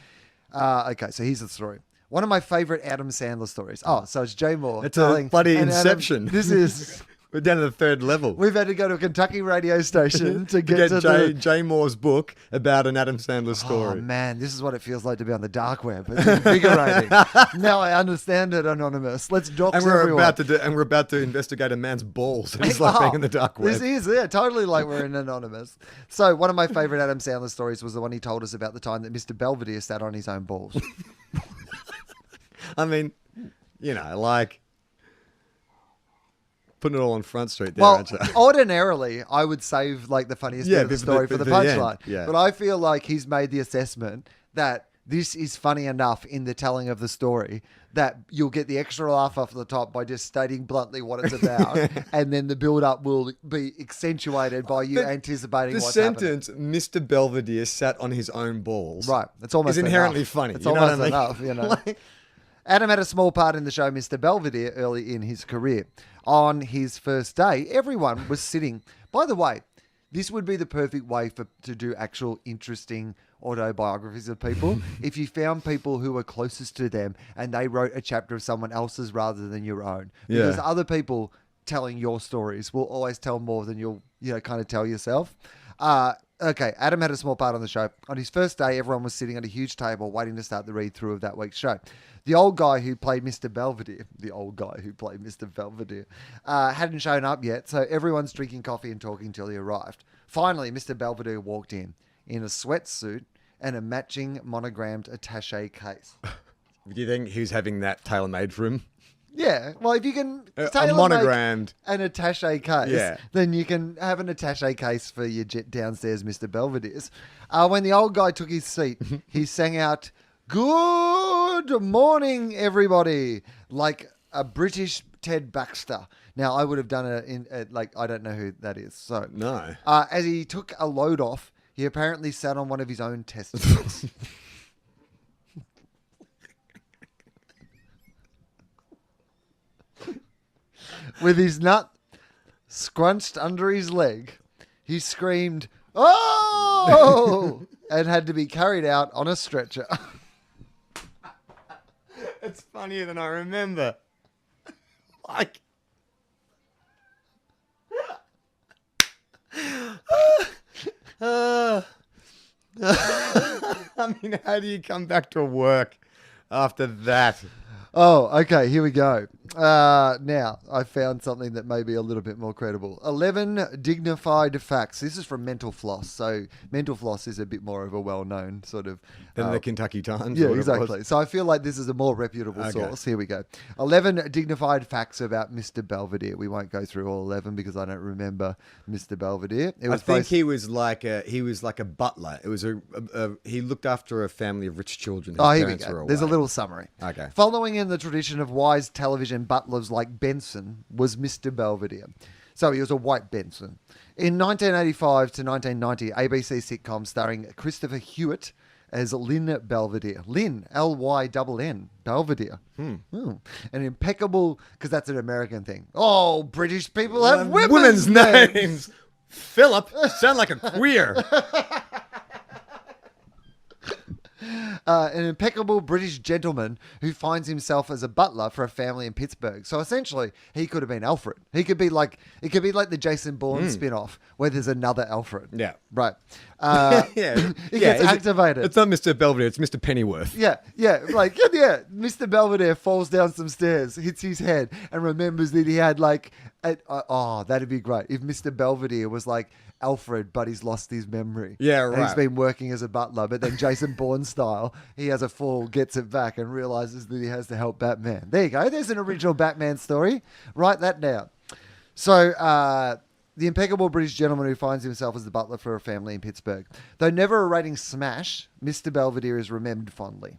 Okay, so here's the story. One of my favorite Adam Sandler stories. Oh, so it's Jay Moore. It's a bloody and Adam- Inception. this is... We're down to the third level. We've had to go to a Kentucky radio station to get to Jay Moore's book about an Adam Sandler story. Oh man, this is what it feels like to be on the dark web. It's invigorating. Now I understand it, Anonymous. Let's dox And we're everyone. about to investigate a man's balls. And it's like being in the dark web. This is totally like we're in Anonymous. So one of my favorite Adam Sandler stories was the one he told us about the time that Mr. Belvedere sat on his own balls. I mean, like putting it all on Front Street there, Well, aren't you? ordinarily, I would save like the funniest bit of the story for the the end, punchline. yeah. But I feel like he's made the assessment that this is funny enough in the telling of the story that you'll get the extra laugh off the top by just stating bluntly what it's about, and then the build-up will be accentuated by you anticipating The what's sentence, Mr. Belvedere sat on his own balls. happening. Right. It's almost is inherently enough. funny. It's you know almost what I mean? enough, you know. Like- Adam had a small part in the show Mr. Belvedere early in his career. On his first day, everyone was sitting. By the way, this would be the perfect way to do actual interesting autobiographies of people. If you found people who were closest to them and they wrote a chapter of someone else's rather than your own. Because other people telling your stories will always tell more than you'll, kind of tell yourself. Okay, Adam had a small part on the show. On his first day, everyone was sitting at a huge table waiting to start the read-through of that week's show. The old guy who played Mr. Belvedere, hadn't shown up yet, so everyone's drinking coffee and talking till he arrived. Finally, Mr. Belvedere walked in a sweatsuit and a matching monogrammed attaché case. Do you think he was having that tailor-made for him? Yeah, well, if you can A tailor-make monogrammed. an attaché case, Yeah. then you can have an attaché case for your downstairs Mr. Belvedere's. When the old guy took his seat, he sang out, "Good morning, everybody," like a British Ted Baxter. Now, I would have done it in, I don't know who that is. So, No. as he took a load off, he apparently sat on one of his own testicles. With his nut scrunched under his leg, he screamed, "Oh!" and had to be carried out on a stretcher. It's funnier than I remember. Like... I mean, how do you come back to work after that? Oh, okay, here we go. Now, I found something that may be a little bit more credible. 11 dignified facts. This is from Mental Floss. So, Mental Floss is a bit more of a well-known sort of... Than the Kentucky Times? Yeah, or what it was? exactly. So, I feel like this is a more reputable source. Here we go. 11 dignified facts about Mr. Belvedere. We won't go through all 11 because I don't remember Mr. Belvedere. I think he was like a butler. It was he looked after a family of rich children. His Oh, here we parents were go. There's a away. little summary. Okay. Following in the tradition of wise television butlers like Benson was Mr. Belvedere. So he was a white Benson. In 1985 to 1990, ABC sitcom starring Christopher Hewitt as Lynn Belvedere. Lynn, Lynn, Belvedere. An impeccable, because that's an American thing. Oh, British people have women's names. Philip, sound like a queer. An impeccable British gentleman who finds himself as a butler for a family in Pittsburgh. So essentially, he could have been Alfred. It could be like the Jason Bourne spin-off where there's another Alfred. Yeah. Right. Yeah. He gets activated. It's not Mr. Belvedere, it's Mr. Pennyworth. Yeah. Mr. Belvedere falls down some stairs, hits his head, and remembers that he had that'd be great if Mr. Belvedere was like Alfred, but he's lost his memory. Yeah, And he's right. been working as a butler, but then Jason Bourne style, he has a fall, gets it back, and realizes that he has to help Batman. There you go. There's an original Batman story. Write that down. So, the impeccable British gentleman who finds himself as the butler for a family in Pittsburgh. Though never a rating smash, Mr. Belvedere is remembered fondly.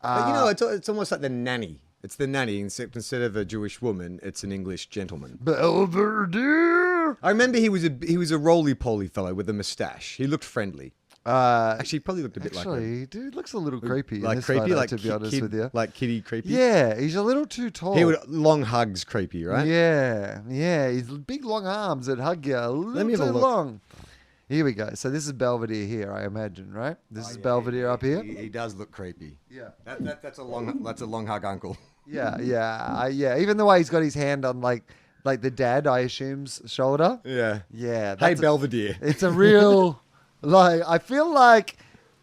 But it's almost like the nanny. It's the nanny. Instead of a Jewish woman, it's an English gentleman. Belvedere! I remember he was a roly-poly fellow with a moustache. He looked friendly. Actually, he probably looked a bit Actually, dude looks a little creepy. in like this creepy, photo, like to be honest kid, with you. like kitty creepy. Yeah, he's a little too tall. He would long hugs creepy, right? Yeah. He's big long arms that hug you a little me have a too look. long. Here we go. So this is Belvedere here, I imagine, right? This is Belvedere up here. He does look creepy. Yeah. That's a long hug uncle. Yeah. Even the way he's got his hand on like the dad, I assume's shoulder. Yeah. Yeah. Hey, that's Belvedere. It's a real, I feel like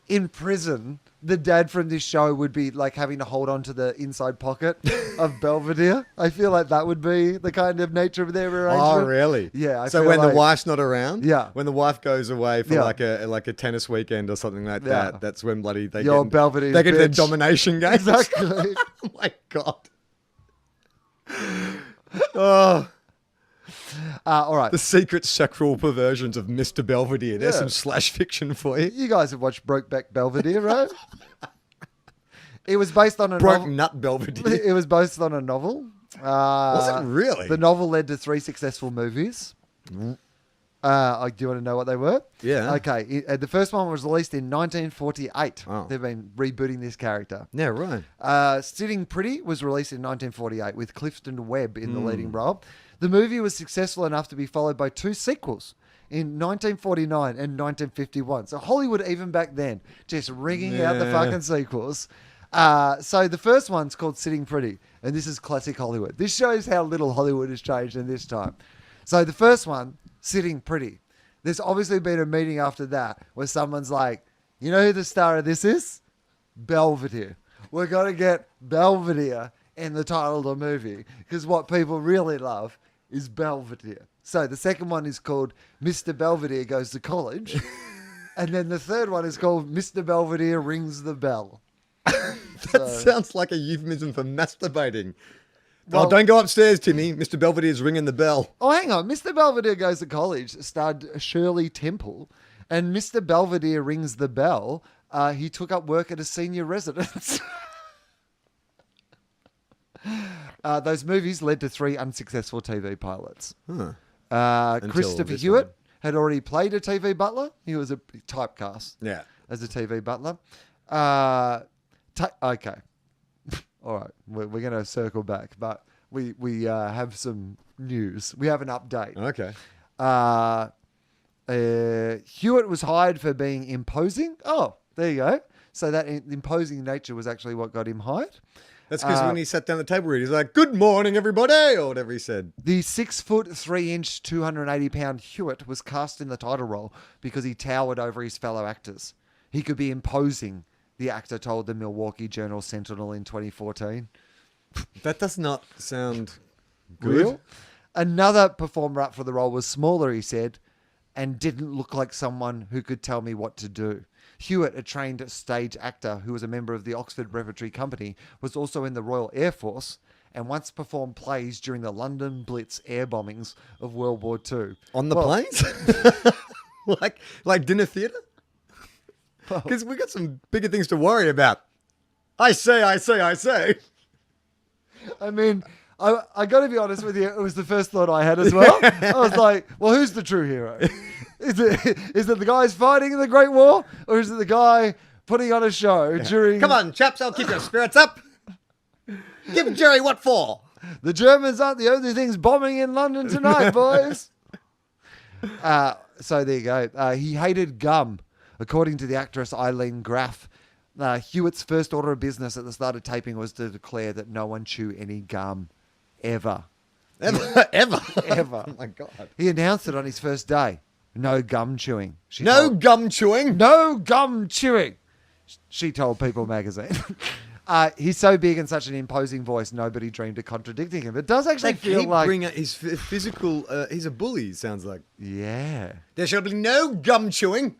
in prison, the dad from this show would be like having to hold on to the inside pocket of Belvedere. I feel like that would be the kind of nature of their arrangement. Oh, really? Yeah. I So feel when the like- wife's not around, Yeah. when the wife goes away for Yeah. like a tennis weekend or something like Yeah. that, that's when bloody they Yo, get Belvedere's they get their bitch. domination game. Exactly. Oh my god. Oh, All right. the secret sexual perversions of Mr. Belvedere. There's Yeah. some slash fiction for you. You guys have watched Brokeback Belvedere, right? It was based on a Broke novel. nut Belvedere. It was based on a novel. Was it really? The novel led to 3 successful movies. Do you want to know what they were? Yeah. Okay. The first one was released in 1948. Oh. They've been rebooting this character. Yeah, right. Sitting Pretty was released in 1948 with Clifton Webb in the leading role. The movie was successful enough to be followed by 2 sequels in 1949 and 1951. So Hollywood, even back then, just ringing out the fucking sequels. So the first one's called Sitting Pretty, and this is classic Hollywood. This shows how little Hollywood has changed in this time. So the first one, Sitting Pretty. There's obviously been a meeting after that where someone's like, you know who the star of this is? Belvedere. We're going to get Belvedere in the title of the movie because what people really love is Belvedere. So the second one is called Mr. Belvedere Goes to College. And then the third one is called Mr. Belvedere Rings the Bell. That sounds like a euphemism for masturbating. Well- Don't go upstairs, Timmy. Mr. Belvedere's ringing the bell. Oh, hang on. Mr. Belvedere Goes to College starred Shirley Temple. And Mr. Belvedere Rings the Bell, he took up work at a senior residence. Those movies led to 3 unsuccessful TV pilots. Christopher this Hewitt one. had already played a TV butler. He was a typecast Yeah. as a TV butler. Okay. All right. We're going to circle back, but we have some news. We have an update. Okay. Hewitt was hired for being imposing. Oh, there you go. So that imposing nature was actually what got him hired. That's because when he sat down at the table read, he's like, "Good morning, everybody," or whatever he said. The 6 foot 3 inch, 280 pound Hewitt was cast in the title role because he towered over his fellow actors. He could be imposing, the actor told the Milwaukee Journal Sentinel in 2014. That does not sound good. Real? Another performer up for the role was smaller, he said, and didn't look like someone who could tell me what to do. Hewitt, a trained stage actor who was a member of the Oxford Repertory Company, was also in the Royal Air Force and once performed plays during the London Blitz air bombings of World War II. On the planes? like dinner theatre? Because we got some bigger things to worry about. I say. I mean, I got to be honest with you, it was the first thought I had as well. I was like, well, who's the true hero? Is it the guys fighting in the Great War? Or is it the guy putting on a show during... Come on, chaps, I'll keep your spirits up. Give Jerry what for? The Germans aren't the only things bombing in London tonight, boys. So there you go. He hated gum. According to the actress Eileen Graff, Hewitt's first order of business at the start of taping was to declare that no one chew any gum. Ever. Ever? Ever. Oh, my God. He announced it on his first day. No gum chewing. No gum chewing? No gum chewing, she told People magazine. He's so big and such an imposing voice, nobody dreamed of contradicting him. It does actually feel like... bring out his physical... he's a bully, it sounds like. Yeah. There shall be no gum chewing.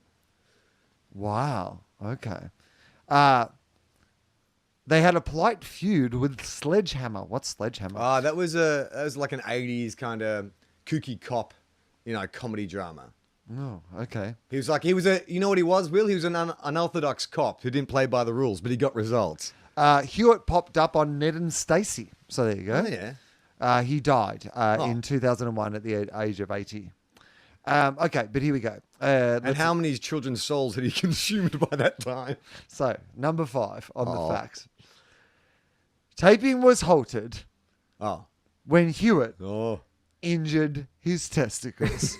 Wow. Okay. They had a polite feud with Sledgehammer. What's Sledgehammer? That was like an 80s kind of kooky cop, comedy drama. Oh, okay. He was you know what he was, Will? He was an unorthodox cop who didn't play by the rules, but he got results. Hewitt popped up on Ned and Stacey. So there you go. Oh, yeah. He died in 2001 at the age of 80. Okay, but here we go. And how many children's souls had he consumed by that time? So, number 5 on the facts. Taping was halted when Hewitt injured his testicles.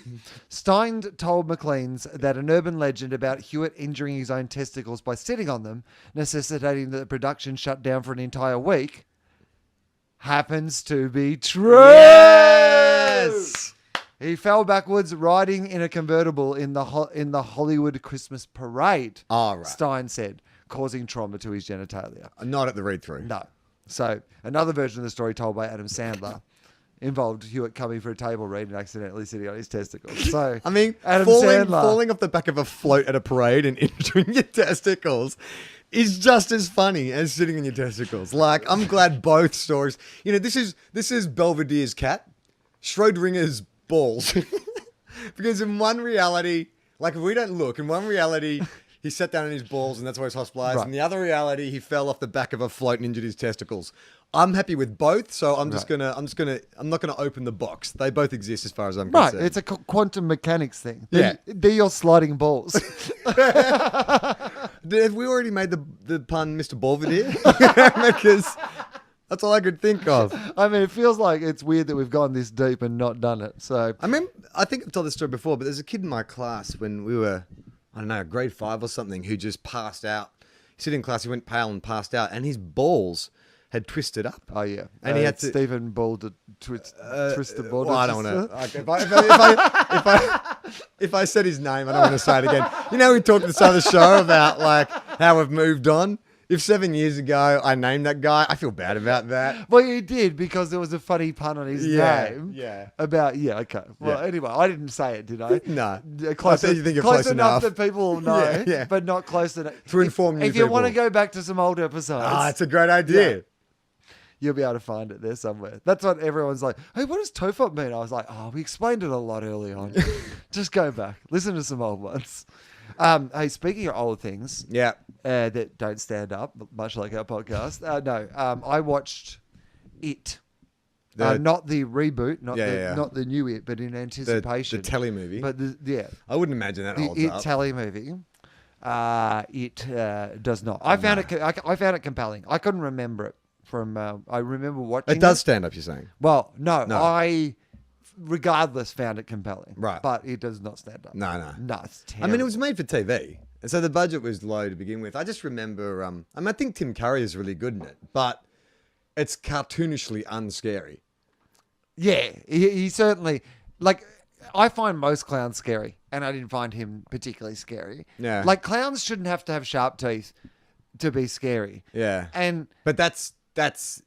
Stein told Maclean's that an urban legend about Hewitt injuring his own testicles by sitting on them, necessitating that the production shut down for an entire week, happens to be true. Yes! He fell backwards riding in a convertible in the Hollywood Christmas parade, Right. Stein said, causing trauma to his genitalia. Not at the read-through. No. So, another version of the story told by Adam Sandler involved Hewitt coming for a table read and accidentally sitting on his testicles. So, I mean, Adam falling off the back of a float at a parade and injuring your testicles is just as funny as sitting on your testicles. Like, I'm glad both stories... this is Belvedere's cat, Schrodinger's balls. Because in one reality, like if we don't look, in one reality... he sat down on his balls and that's why he's hospitalized. Right. And the other reality, he fell off the back of a float and injured his testicles. I'm happy with both, so I'm not gonna open the box. They both exist as far as I'm Right, concerned. it's a quantum mechanics thing. Yeah. They're your sliding balls. Have we already made the pun Mr. Belvedere? Because that's all I could think of. I mean, it feels like it's weird that we've gone this deep and not done it. So I think I've told this story before, but there's a kid in my class when we were, I don't know, grade 5 or something, who just passed out. He sat in class, he went pale and passed out, and his balls had twisted up. Oh yeah, And he had to Stephen Ball to twist the ball. Well, I don't want to. If I said his name, I don't want to say it again. You know, we talked at the start of the show about like how we've moved on. If 7 years ago I named that guy, I feel bad about that. Well, you did because there was a funny pun on his name. Yeah. About okay. Well, anyway, I didn't say it, did I? No. Close, I think you think you're close close enough enough. that people know, Yeah. but not close enough To inform new If you want to people. go back to some old episodes, It's a great idea. Yeah. You'll be able to find it there somewhere. That's what everyone's like, hey, what does TOFOP mean? I was like, we explained it a lot early on. Just go back. Listen to some old ones. Hey, speaking of old things Yeah. that don't stand up, much like our podcast, I watched It. Not the reboot, not the new It, but in anticipation. The telly movie. But I wouldn't imagine that the holds It up. telly movie. It does not. I found it compelling. I couldn't remember it from. I remember watching. It does stand up, you're saying? Well, no, No. I, regardless, found it compelling. Right. But it does not stand up. No. No, it's I terrible. mean, it was made for TV. And so the budget was low to begin with. I just remember, I think Tim Curry is really good in it, but it's cartoonishly unscary. Yeah, he certainly, like, I find most clowns scary, and I didn't find him particularly scary. Yeah. Like, clowns shouldn't have to have sharp teeth to be scary. Yeah. But that's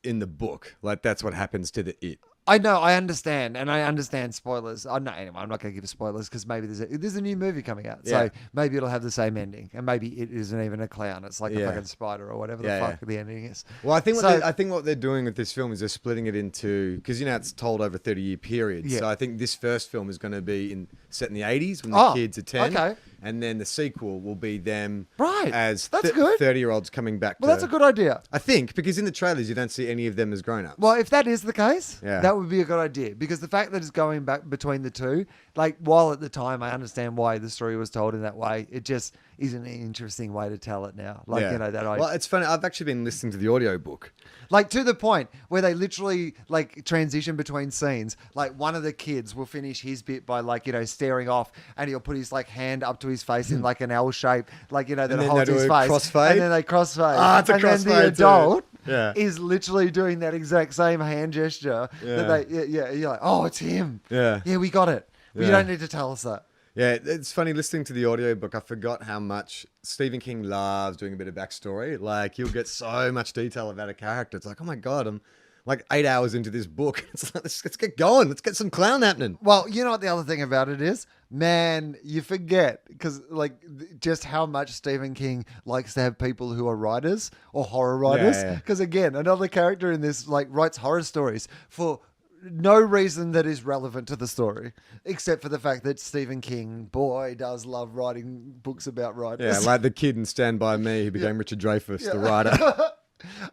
in the book. Like, that's what happens to the It. I know, I understand, and I understand spoilers. No, anyway, I'm not going to give spoilers because maybe there's a new movie coming out, Yeah. so maybe it'll have the same ending, and maybe it isn't even a clown; it's like a Yeah. fucking spider or whatever the Yeah, fuck the ending is. Well, I think So- I think what they're doing with this film is they're splitting it into, because you know it's told over 30-year periods. Yeah. So I think this first film is going to be set in the 80s when the Oh, kids are 10. okay. And then the sequel will be them Right. as That's good. 30-year-olds coming back. Well, that's a good idea. I think, because in the trailers you don't see any of them as grown-ups. Well, if that is the case, Yeah. that would be a good idea because the fact that it's going back between the two, like while at the time I understand why the story was told in that way, it just isn't an interesting way to tell it now. Like, Yeah. you know, that Well, it's funny. I've actually been listening to the audiobook. like to the point where they literally like transition between scenes. Like one of the kids will finish his bit by like, you know, staring off and he'll put his like hand up to his face in like an L shape, like, you know, that And then holds they do his a face. crossfade? And then they crossfade. Ah, it's a and then the crossfade too. adult Yeah. is literally doing that exact same hand gesture. Yeah. That you're like, oh, it's him. Yeah. Yeah, we got it. But you Yeah. don't need to tell us that. Yeah, it's funny listening to the audiobook. I forgot how much Stephen King loves doing a bit of backstory. Like, he'll get so much detail about a character. It's like, oh my God, I'm like 8 hours into this book. It's like, let's get going. Let's get some clown happening. Well, you know what the other thing about it is? Man, you forget because like just how much Stephen King likes to have people who are writers or horror writers. Yeah. Because again, another character in this like writes horror stories for no reason that is relevant to the story, except for the fact that Stephen King, boy, does love writing books about writers. Yeah, like the kid in Stand By Me who became Richard Dreyfuss, the writer.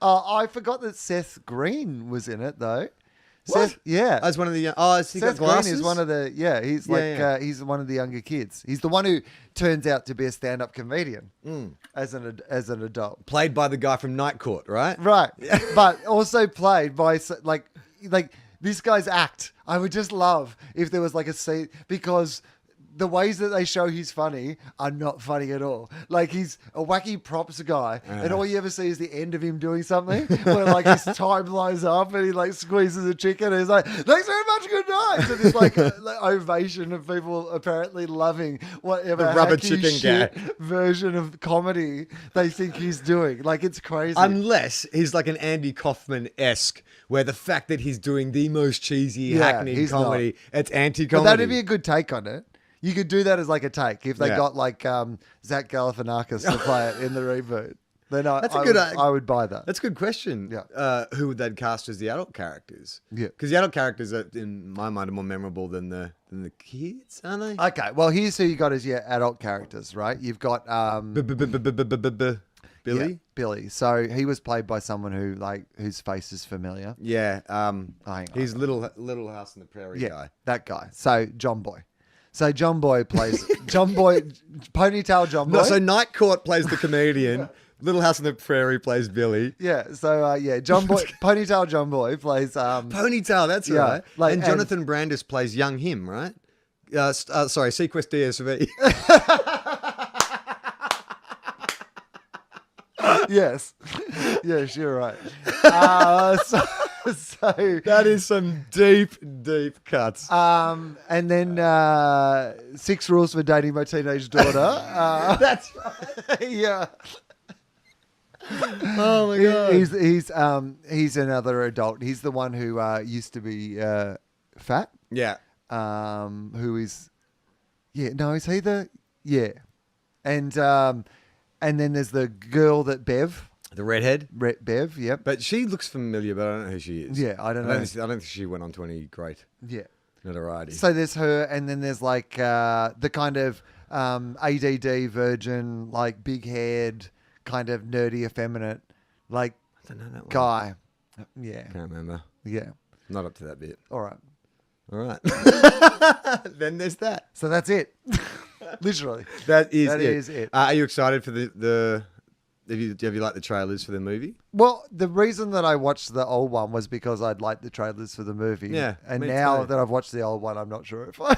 I forgot that Seth Green was in it though. What? Seth, yeah. As one of the has he got Seth Green glasses? is one of the he's like he's one of the younger kids. He's the one who turns out to be a stand-up comedian as an adult. Played by the guy from Night Court, right? Right. But also played by like this guy's act. I would just love if there was like a scene because the ways that they show he's funny are not funny at all. Like he's a wacky props guy, and all you ever see is the end of him doing something where like his time lines up and he like squeezes a chicken and he's like, "Thanks very much, good night." And it's like an ovation of people apparently loving whatever The rubber hacky chicken shit guy. version of comedy they think he's doing. Like it's crazy. Unless he's like an Andy Kaufman-esque, where the fact that he's doing the most cheesy, hackneyed he's comedy, it's but anti-comedy. that'd be a good take on it. You could do that as like a take if they Yeah. got like Zach Galifianakis to play it in the reboot. then I would buy that. That's a good question. Yeah. Who would they cast as the adult characters? Yeah. Because the adult characters, are, in my mind, are more memorable than the kids, aren't they? Okay, well, here's who you got as your adult characters, right? You've got Billy. yeah, Billy. So he was played by someone whose face is familiar. Yeah. Hang on. He's Little House on the Prairie Yeah, guy. that guy. So John Boy. So John Boy plays Ponytail John Boy. No, so Night Court plays the comedian. Little House on the Prairie plays Billy. Yeah. So John Boy, Ponytail John Boy plays Ponytail, that's yeah, right. And Jonathan Brandis plays young him, right? Sorry, Sequest DSV. Yes. Yes, you're right. So That is some deep cuts. and then 6 rules for dating my teenage daughter. That's right. Yeah. Oh my god. He's another adult. He's the one who used to be fat. Yeah. Who is? Yeah. No, is he the? Yeah. And then there's the girl that Bev. The redhead. Bev. Yep. But she looks familiar, but I don't know who she is. Yeah, I don't know. I don't think she went on to any great Yeah. notoriety. So there's her, and then there's like the kind of ADD virgin, like big haired, kind of nerdy, effeminate, like I don't know that one. guy. Yeah. Can't remember. Yeah. Not up to that bit. All right. All right. Then there's that. So that's it. Literally. That That is is it. Are you excited for the have you liked the trailers for the movie? Well, the reason that I watched the old one was because I'd liked the trailers for the movie. Yeah, And me now too. that I've watched the old one, I'm not sure if I...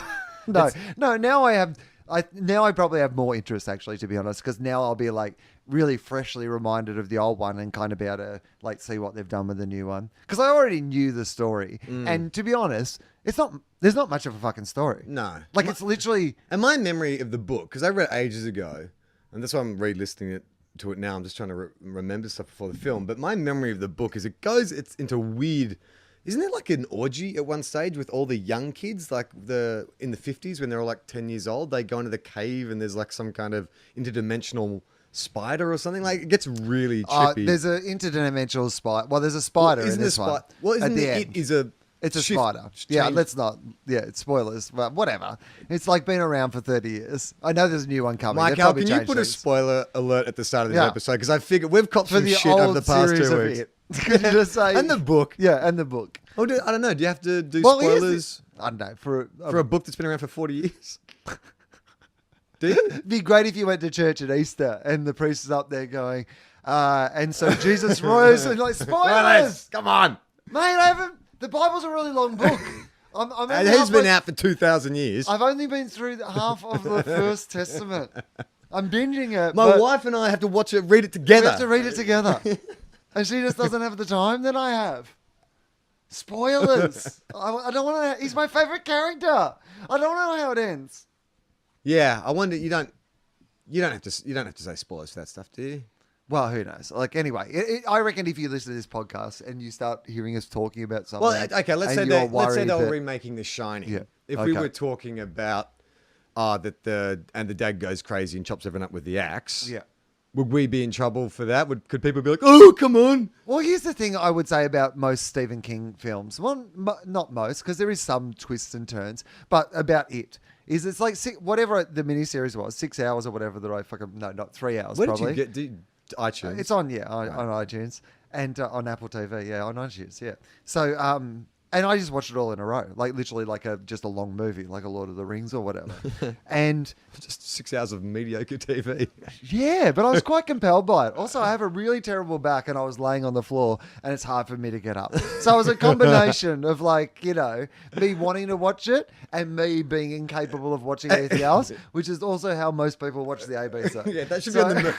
Now I probably have more interest, actually, to be honest, because now I'll be like really freshly reminded of the old one and kind of be able to like see what they've done with the new one. Because I already knew the story. And to be honest, there's not much of a fucking story. No. Like it's literally... And my memory of the book, because I read it ages ago, and that's why I'm re-listening to it now. I'm just trying to remember stuff before the film. But my memory of the book is it's into weird... Isn't it like an orgy at one stage with all the young kids, like in the 50s when they're all like 10 years old? They go into the cave and there's like some kind of interdimensional spider or something. Like it gets really trippy. There's an interdimensional spider. Well, there's a spider in this one. Well, isn't at the it end. is a... It's a shift- spider. Yeah, change- let's not. Yeah, it's spoilers, but whatever. It's like been around for 30 years. I know there's a new one coming. They've Michael, probably can you changed put a things. spoiler alert at the start of this Yeah. episode? Because I figured we've copped for some the shit old over the past series 2 of weeks. It? Could you just say And the book. Yeah, and the book. Oh, I don't know. Do you have to do Well, here's spoilers I don't know for for a book that's been around for 40 years? Do you? It'd be great if you went to church at Easter and the priest is up there going, and so Jesus rose and like spoilers. Come on. Mate, I haven't. The Bible's a really long book. I'm It only has been halfway- out for 2,000 years. I've only been through half of the First Testament. I'm binging it. My but wife and I have to watch it, read it we together. have to read it together. And she just doesn't have the time that I have. Spoilers. I don't want to. He's my favorite character. I don't know how it ends. Yeah, I wonder. You don't have to say spoilers for that stuff, do you? Well, who knows? Like, anyway, I reckon if you listen to this podcast and you start hearing us talking about something, Well, okay. Let's say and you're let's say worried they were that- remaking The Shining. Yeah, If we okay. were talking about that the dad goes crazy and chops everyone up with the axe. Yeah. Would we be in trouble for that? Could people be like, oh, come on? Well, here's the thing I would say about most Stephen King films. Well, not most, because there is some twists and turns, but about it. Is it's like whatever the miniseries was, 6 hours or whatever that I fucking... No, not 3 hours, Where probably. did you get iTunes? It's on, on iTunes and on Apple TV, on iTunes, yeah. So, and I just watched it all in a row, like literally like just a long movie, like a Lord of the Rings or whatever. And just 6 hours of mediocre TV. yeah, but I was quite compelled by it. Also, I have a really terrible back and I was laying on the floor and it's hard for me to get up. So it was a combination of like, me wanting to watch it and me being incapable of watching anything else, which is also how most people watch the ABC. Yeah, that should be on the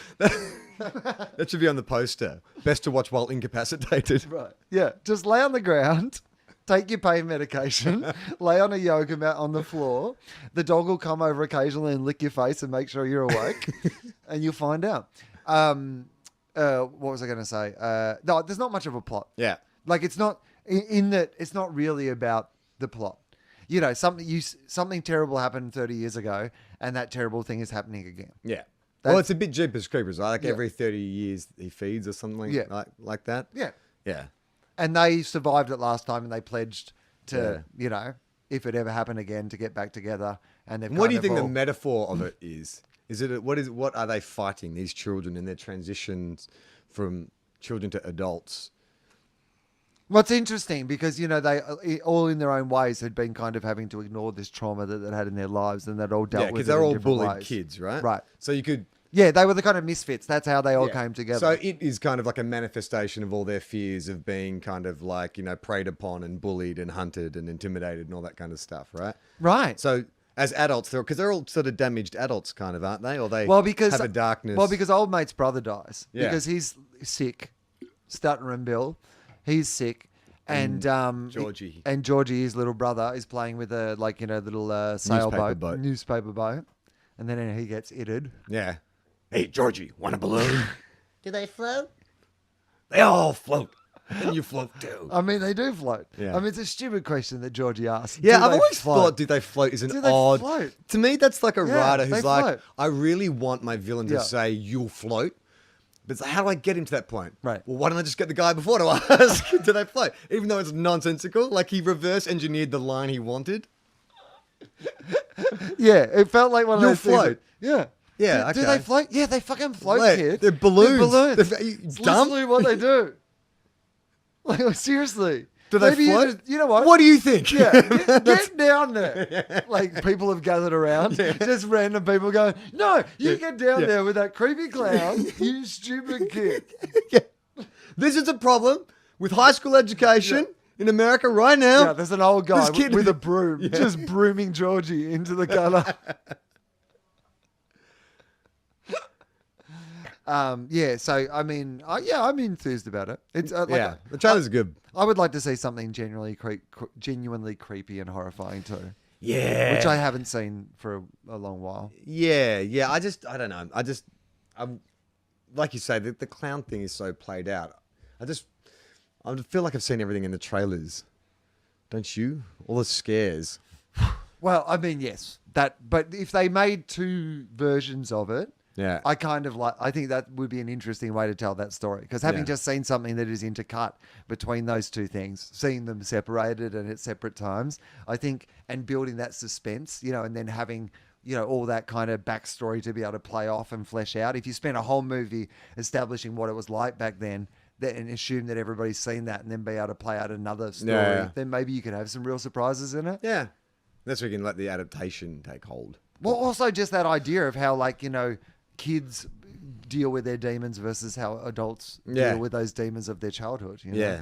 that should be on the poster. Best to watch while incapacitated. Right. Yeah. Just lay on the ground, take your pain medication, lay on a yoga mat on the floor. The dog will come over occasionally and lick your face and make sure you're awake, and you'll find out. What was I going to say? No, there's not much of a plot. Yeah. Like it's not in that it's not really about the plot. Something terrible happened 30 years ago, and that terrible thing is happening again. Yeah. Well, it's a bit Jeepers Creepers, right? Like Yeah. every 30 years he feeds or something Yeah. like that. Yeah. Yeah. And they survived it last time, and they pledged to, Yeah. if it ever happened again, to get back together. And they've And what do you kind of think all- the metaphor of it is? What are they fighting, these children in their transitions from children to adults? What's interesting because they all in their own ways had been kind of having to ignore this trauma that they had in their lives, and they'd all dealt Yeah, with because it they're in all different bullied ways. kids, right? Right. So you could... Yeah, they were the kind of misfits. That's how they all Yeah. came together. So it is kind of like a manifestation of all their fears of being kind of like, preyed upon and bullied and hunted and intimidated and all that kind of stuff, right? right. So as adults, because they're all sort of damaged adults kind of, aren't they? Or they because have a darkness. Well, because old mate's brother dies. Yeah. Because he's sick. Stutter and Bill, he's sick. And Georgie. and Georgie, his little brother, is playing with a little sailboat, newspaper boat, and then he gets itted. Yeah. Hey, Georgie, want a balloon? Do they float? They all float. And you float too. I mean, they do float. Yeah. I mean, it's a stupid question that Georgie asked. Yeah, Do I've they always float? thought, do they float is an Do they odd... float? To me, that's like a Yeah, writer they who's like, float. I really want my villain to Yeah. say, you'll float. But it's like, how do I get him to that point? Right. Well, why don't I just get the guy before to ask, do they float? Even though it's nonsensical. Like, he reverse engineered the line he wanted. Yeah, it felt like one of You'll those things float. that- yeah. Yeah, Do okay. they float? Yeah, they fucking float, Wait, kid. they're balloons. They're balloons. They're- you It's dumb? literally what they do. Like, seriously. Do they Maybe float? You know what? What do you think? Yeah, get down there. Like, people have gathered around. Just random people going, no, you get down there with that creepy clown, you stupid kid. This is a problem with high school education in America right now. Yeah, there's an old guy This kid- with a broom just brooming Georgie into the gutter. So, I mean, I'm enthused about it. It's Yeah, the trailer's good. I would like to see something genuinely creepy and horrifying too, Yeah. which I haven't seen for a long while. Yeah. I don't know. I'm like you say, the clown thing is so played out. I feel like I've seen everything in the trailers. Don't you? All the scares. Well, I mean, yes, but if they made two versions of it, Yeah. I think that would be an interesting way to tell that story. Because having Yeah. just seen something that is intercut between those two things, seeing them separated and at separate times, I think, and building that suspense, and then having, all that kind of backstory to be able to play off and flesh out. If you spent a whole movie establishing what it was like back then, and assume that everybody's seen that and then be able to play out another story, Yeah. then maybe you could have some real surprises in it. Yeah. That's where you can let the adaptation take hold. Well, also just that idea of how, kids deal with their demons versus how adults Yeah. deal with those demons of their childhood. Yeah.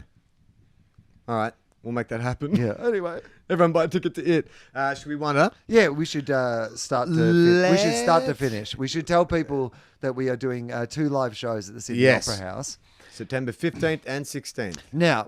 All right. We'll make that happen. Yeah. Anyway. Everyone buy a ticket to it. Should we wind up? Yeah, we should start to finish. We should tell people that we are doing 2 live shows at the Sydney Yes. Opera House. September 15th and 16th. Now,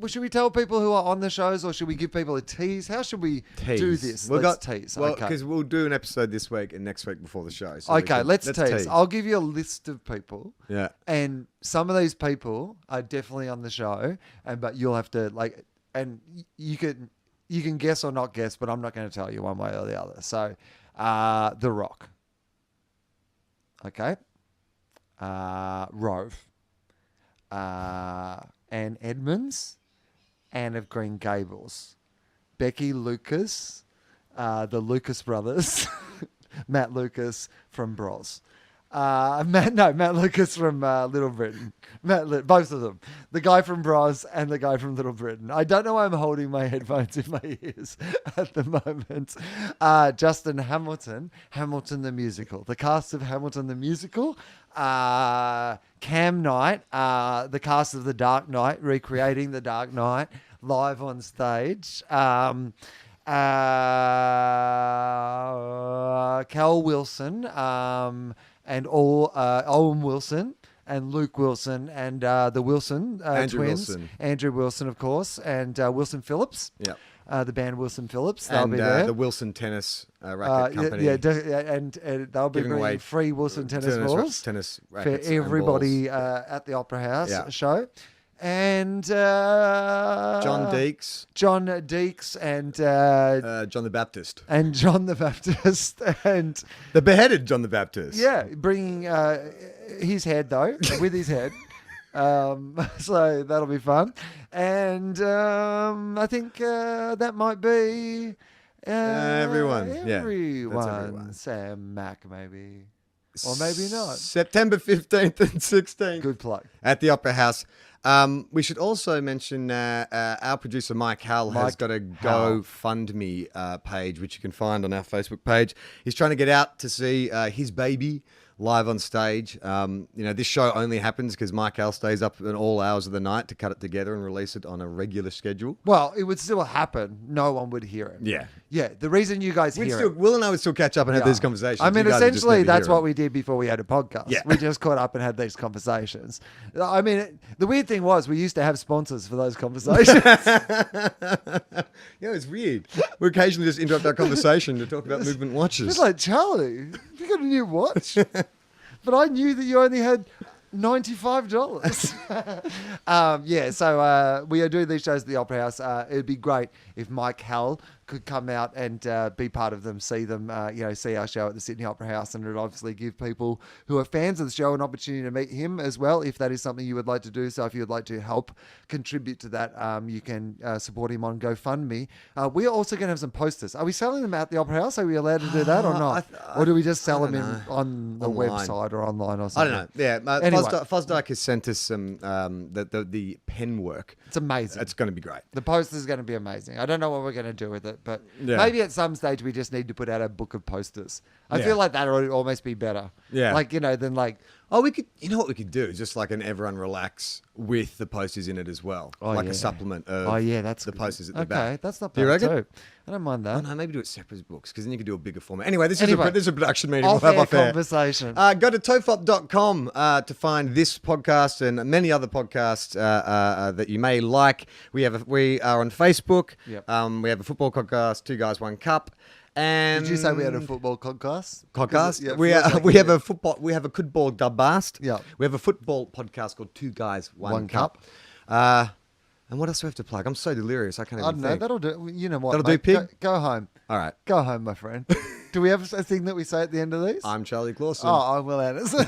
should we tell people who are on the shows, or should we give people a tease? How should we do this? Let's tease. Well, Okay. because we'll do an episode this week and next week before the show. So Okay, let's tease. I'll give you a list of people. Yeah. And some of these people are definitely on the show, but you'll have to and you can guess or not guess, but I'm not going to tell you one way or the other. So, The Rock. Okay. Rove. Anne Edmonds. Anne of Green Gables. Becky Lucas. The Lucas brothers. Matt Lucas from Bros. Matt Lucas from Little Britain. Both of them. The guy from Bros and the guy from Little Britain. I don't know why I'm holding my headphones in my ears at the moment. Justin Hamilton, Hamilton the Musical. The cast of Hamilton the Musical. Cam Knight, the cast of The Dark Knight, recreating The Dark Knight live on stage. Cal Wilson, and all Owen Wilson and Luke Wilson and the Wilson Andrew twins, Wilson. Andrew Wilson, of course, and Wilson Phillips. Yep. The band Wilson Phillips. They'll And be there. the Wilson Tennis Racket Company. and they'll be Giving bringing away free Wilson tennis balls tennis for rackets and everybody balls. at the Opera House Yeah. show. and John Deeks. John Deeks, and John the Baptist. John the Baptist, and The beheaded John the Baptist. yeah, bringing his head though with his head. So that'll be fun, and I think that might be everyone. Yeah, that's everyone. everyone. Sam Mack maybe, or maybe not. September 15th and 16th. Good plug. At the Opera House. We should also mention our producer Mike Hall has Mike got a Hall. GoFundMe page, which you can find on our Facebook page. He's trying to get out to see his baby live on stage. This show only happens because Mike Hall stays up at all hours of the night to cut it together and release it on a regular schedule. Well, it would still happen. No one would hear it. Yeah. Yeah. The reason you guys hear it. Will and I would still catch up and have Yeah. these conversations. I mean, You guys would just essentially, never that's hear what them. we did before we had a podcast. Yeah. We just caught up and had these conversations. I mean, the weird thing was we used to have sponsors for those conversations. Yeah, it's weird. We occasionally just interrupt our conversation to talk about movement watches. It's like, Charlie, you got a new watch? But I knew that you only had $95. So we are doing these shows at the Opera House. It'd be great if Mike Hall could come out and be part of them, see them, see our show at the Sydney Opera House, and it would obviously give people who are fans of the show an opportunity to meet him as well, if that is something you would like to do. So if you would like to help contribute to that, you can support him on GoFundMe. We are also going to have some posters. Are we selling them at the Opera House? Are we allowed to do that or not? Or do we just sell them on the Online. website or online or I something? don't know. Yeah, Anyway. Fosdyke has sent us some the pen work. It's amazing. It's going to be great. The poster is going to be amazing. I don't know what we're going to do with it, but Yeah. maybe at some stage we just need to put out a book of posters. I Yeah. feel like that would almost be better. Yeah. Than like, Oh, we could. You know what we could do? Just like an everyone relax with the posters in it as well, like yeah. a supplement of that's the good. posters at the okay, back. that's not Do you bad reckon? too. I don't mind Oh, that. no, maybe do it separate as books because then you can do a bigger format. Anyway, this Anyway, is a production meeting. Off We'll have air off air. conversation. Go to tofop.com to find this podcast and many other podcasts that you may like. We are on Facebook. Yep. We have a football podcast, Two Guys, One Cup. And Did you say we had a football podcast? podcast? Yeah, we feels like we it. have a football. We have a football dubbast. Yeah. We have a football podcast called Two Guys, One One Cup. And what else do we have to plug? I'm so delirious. I can't I even don't know. think. That'll do. You know what? That'll do, mate? pig? Go home. All right. Go home, my friend. Do we have a thing that we say at the end of these? I'm Charlie Clausen. I'm Will Anderson.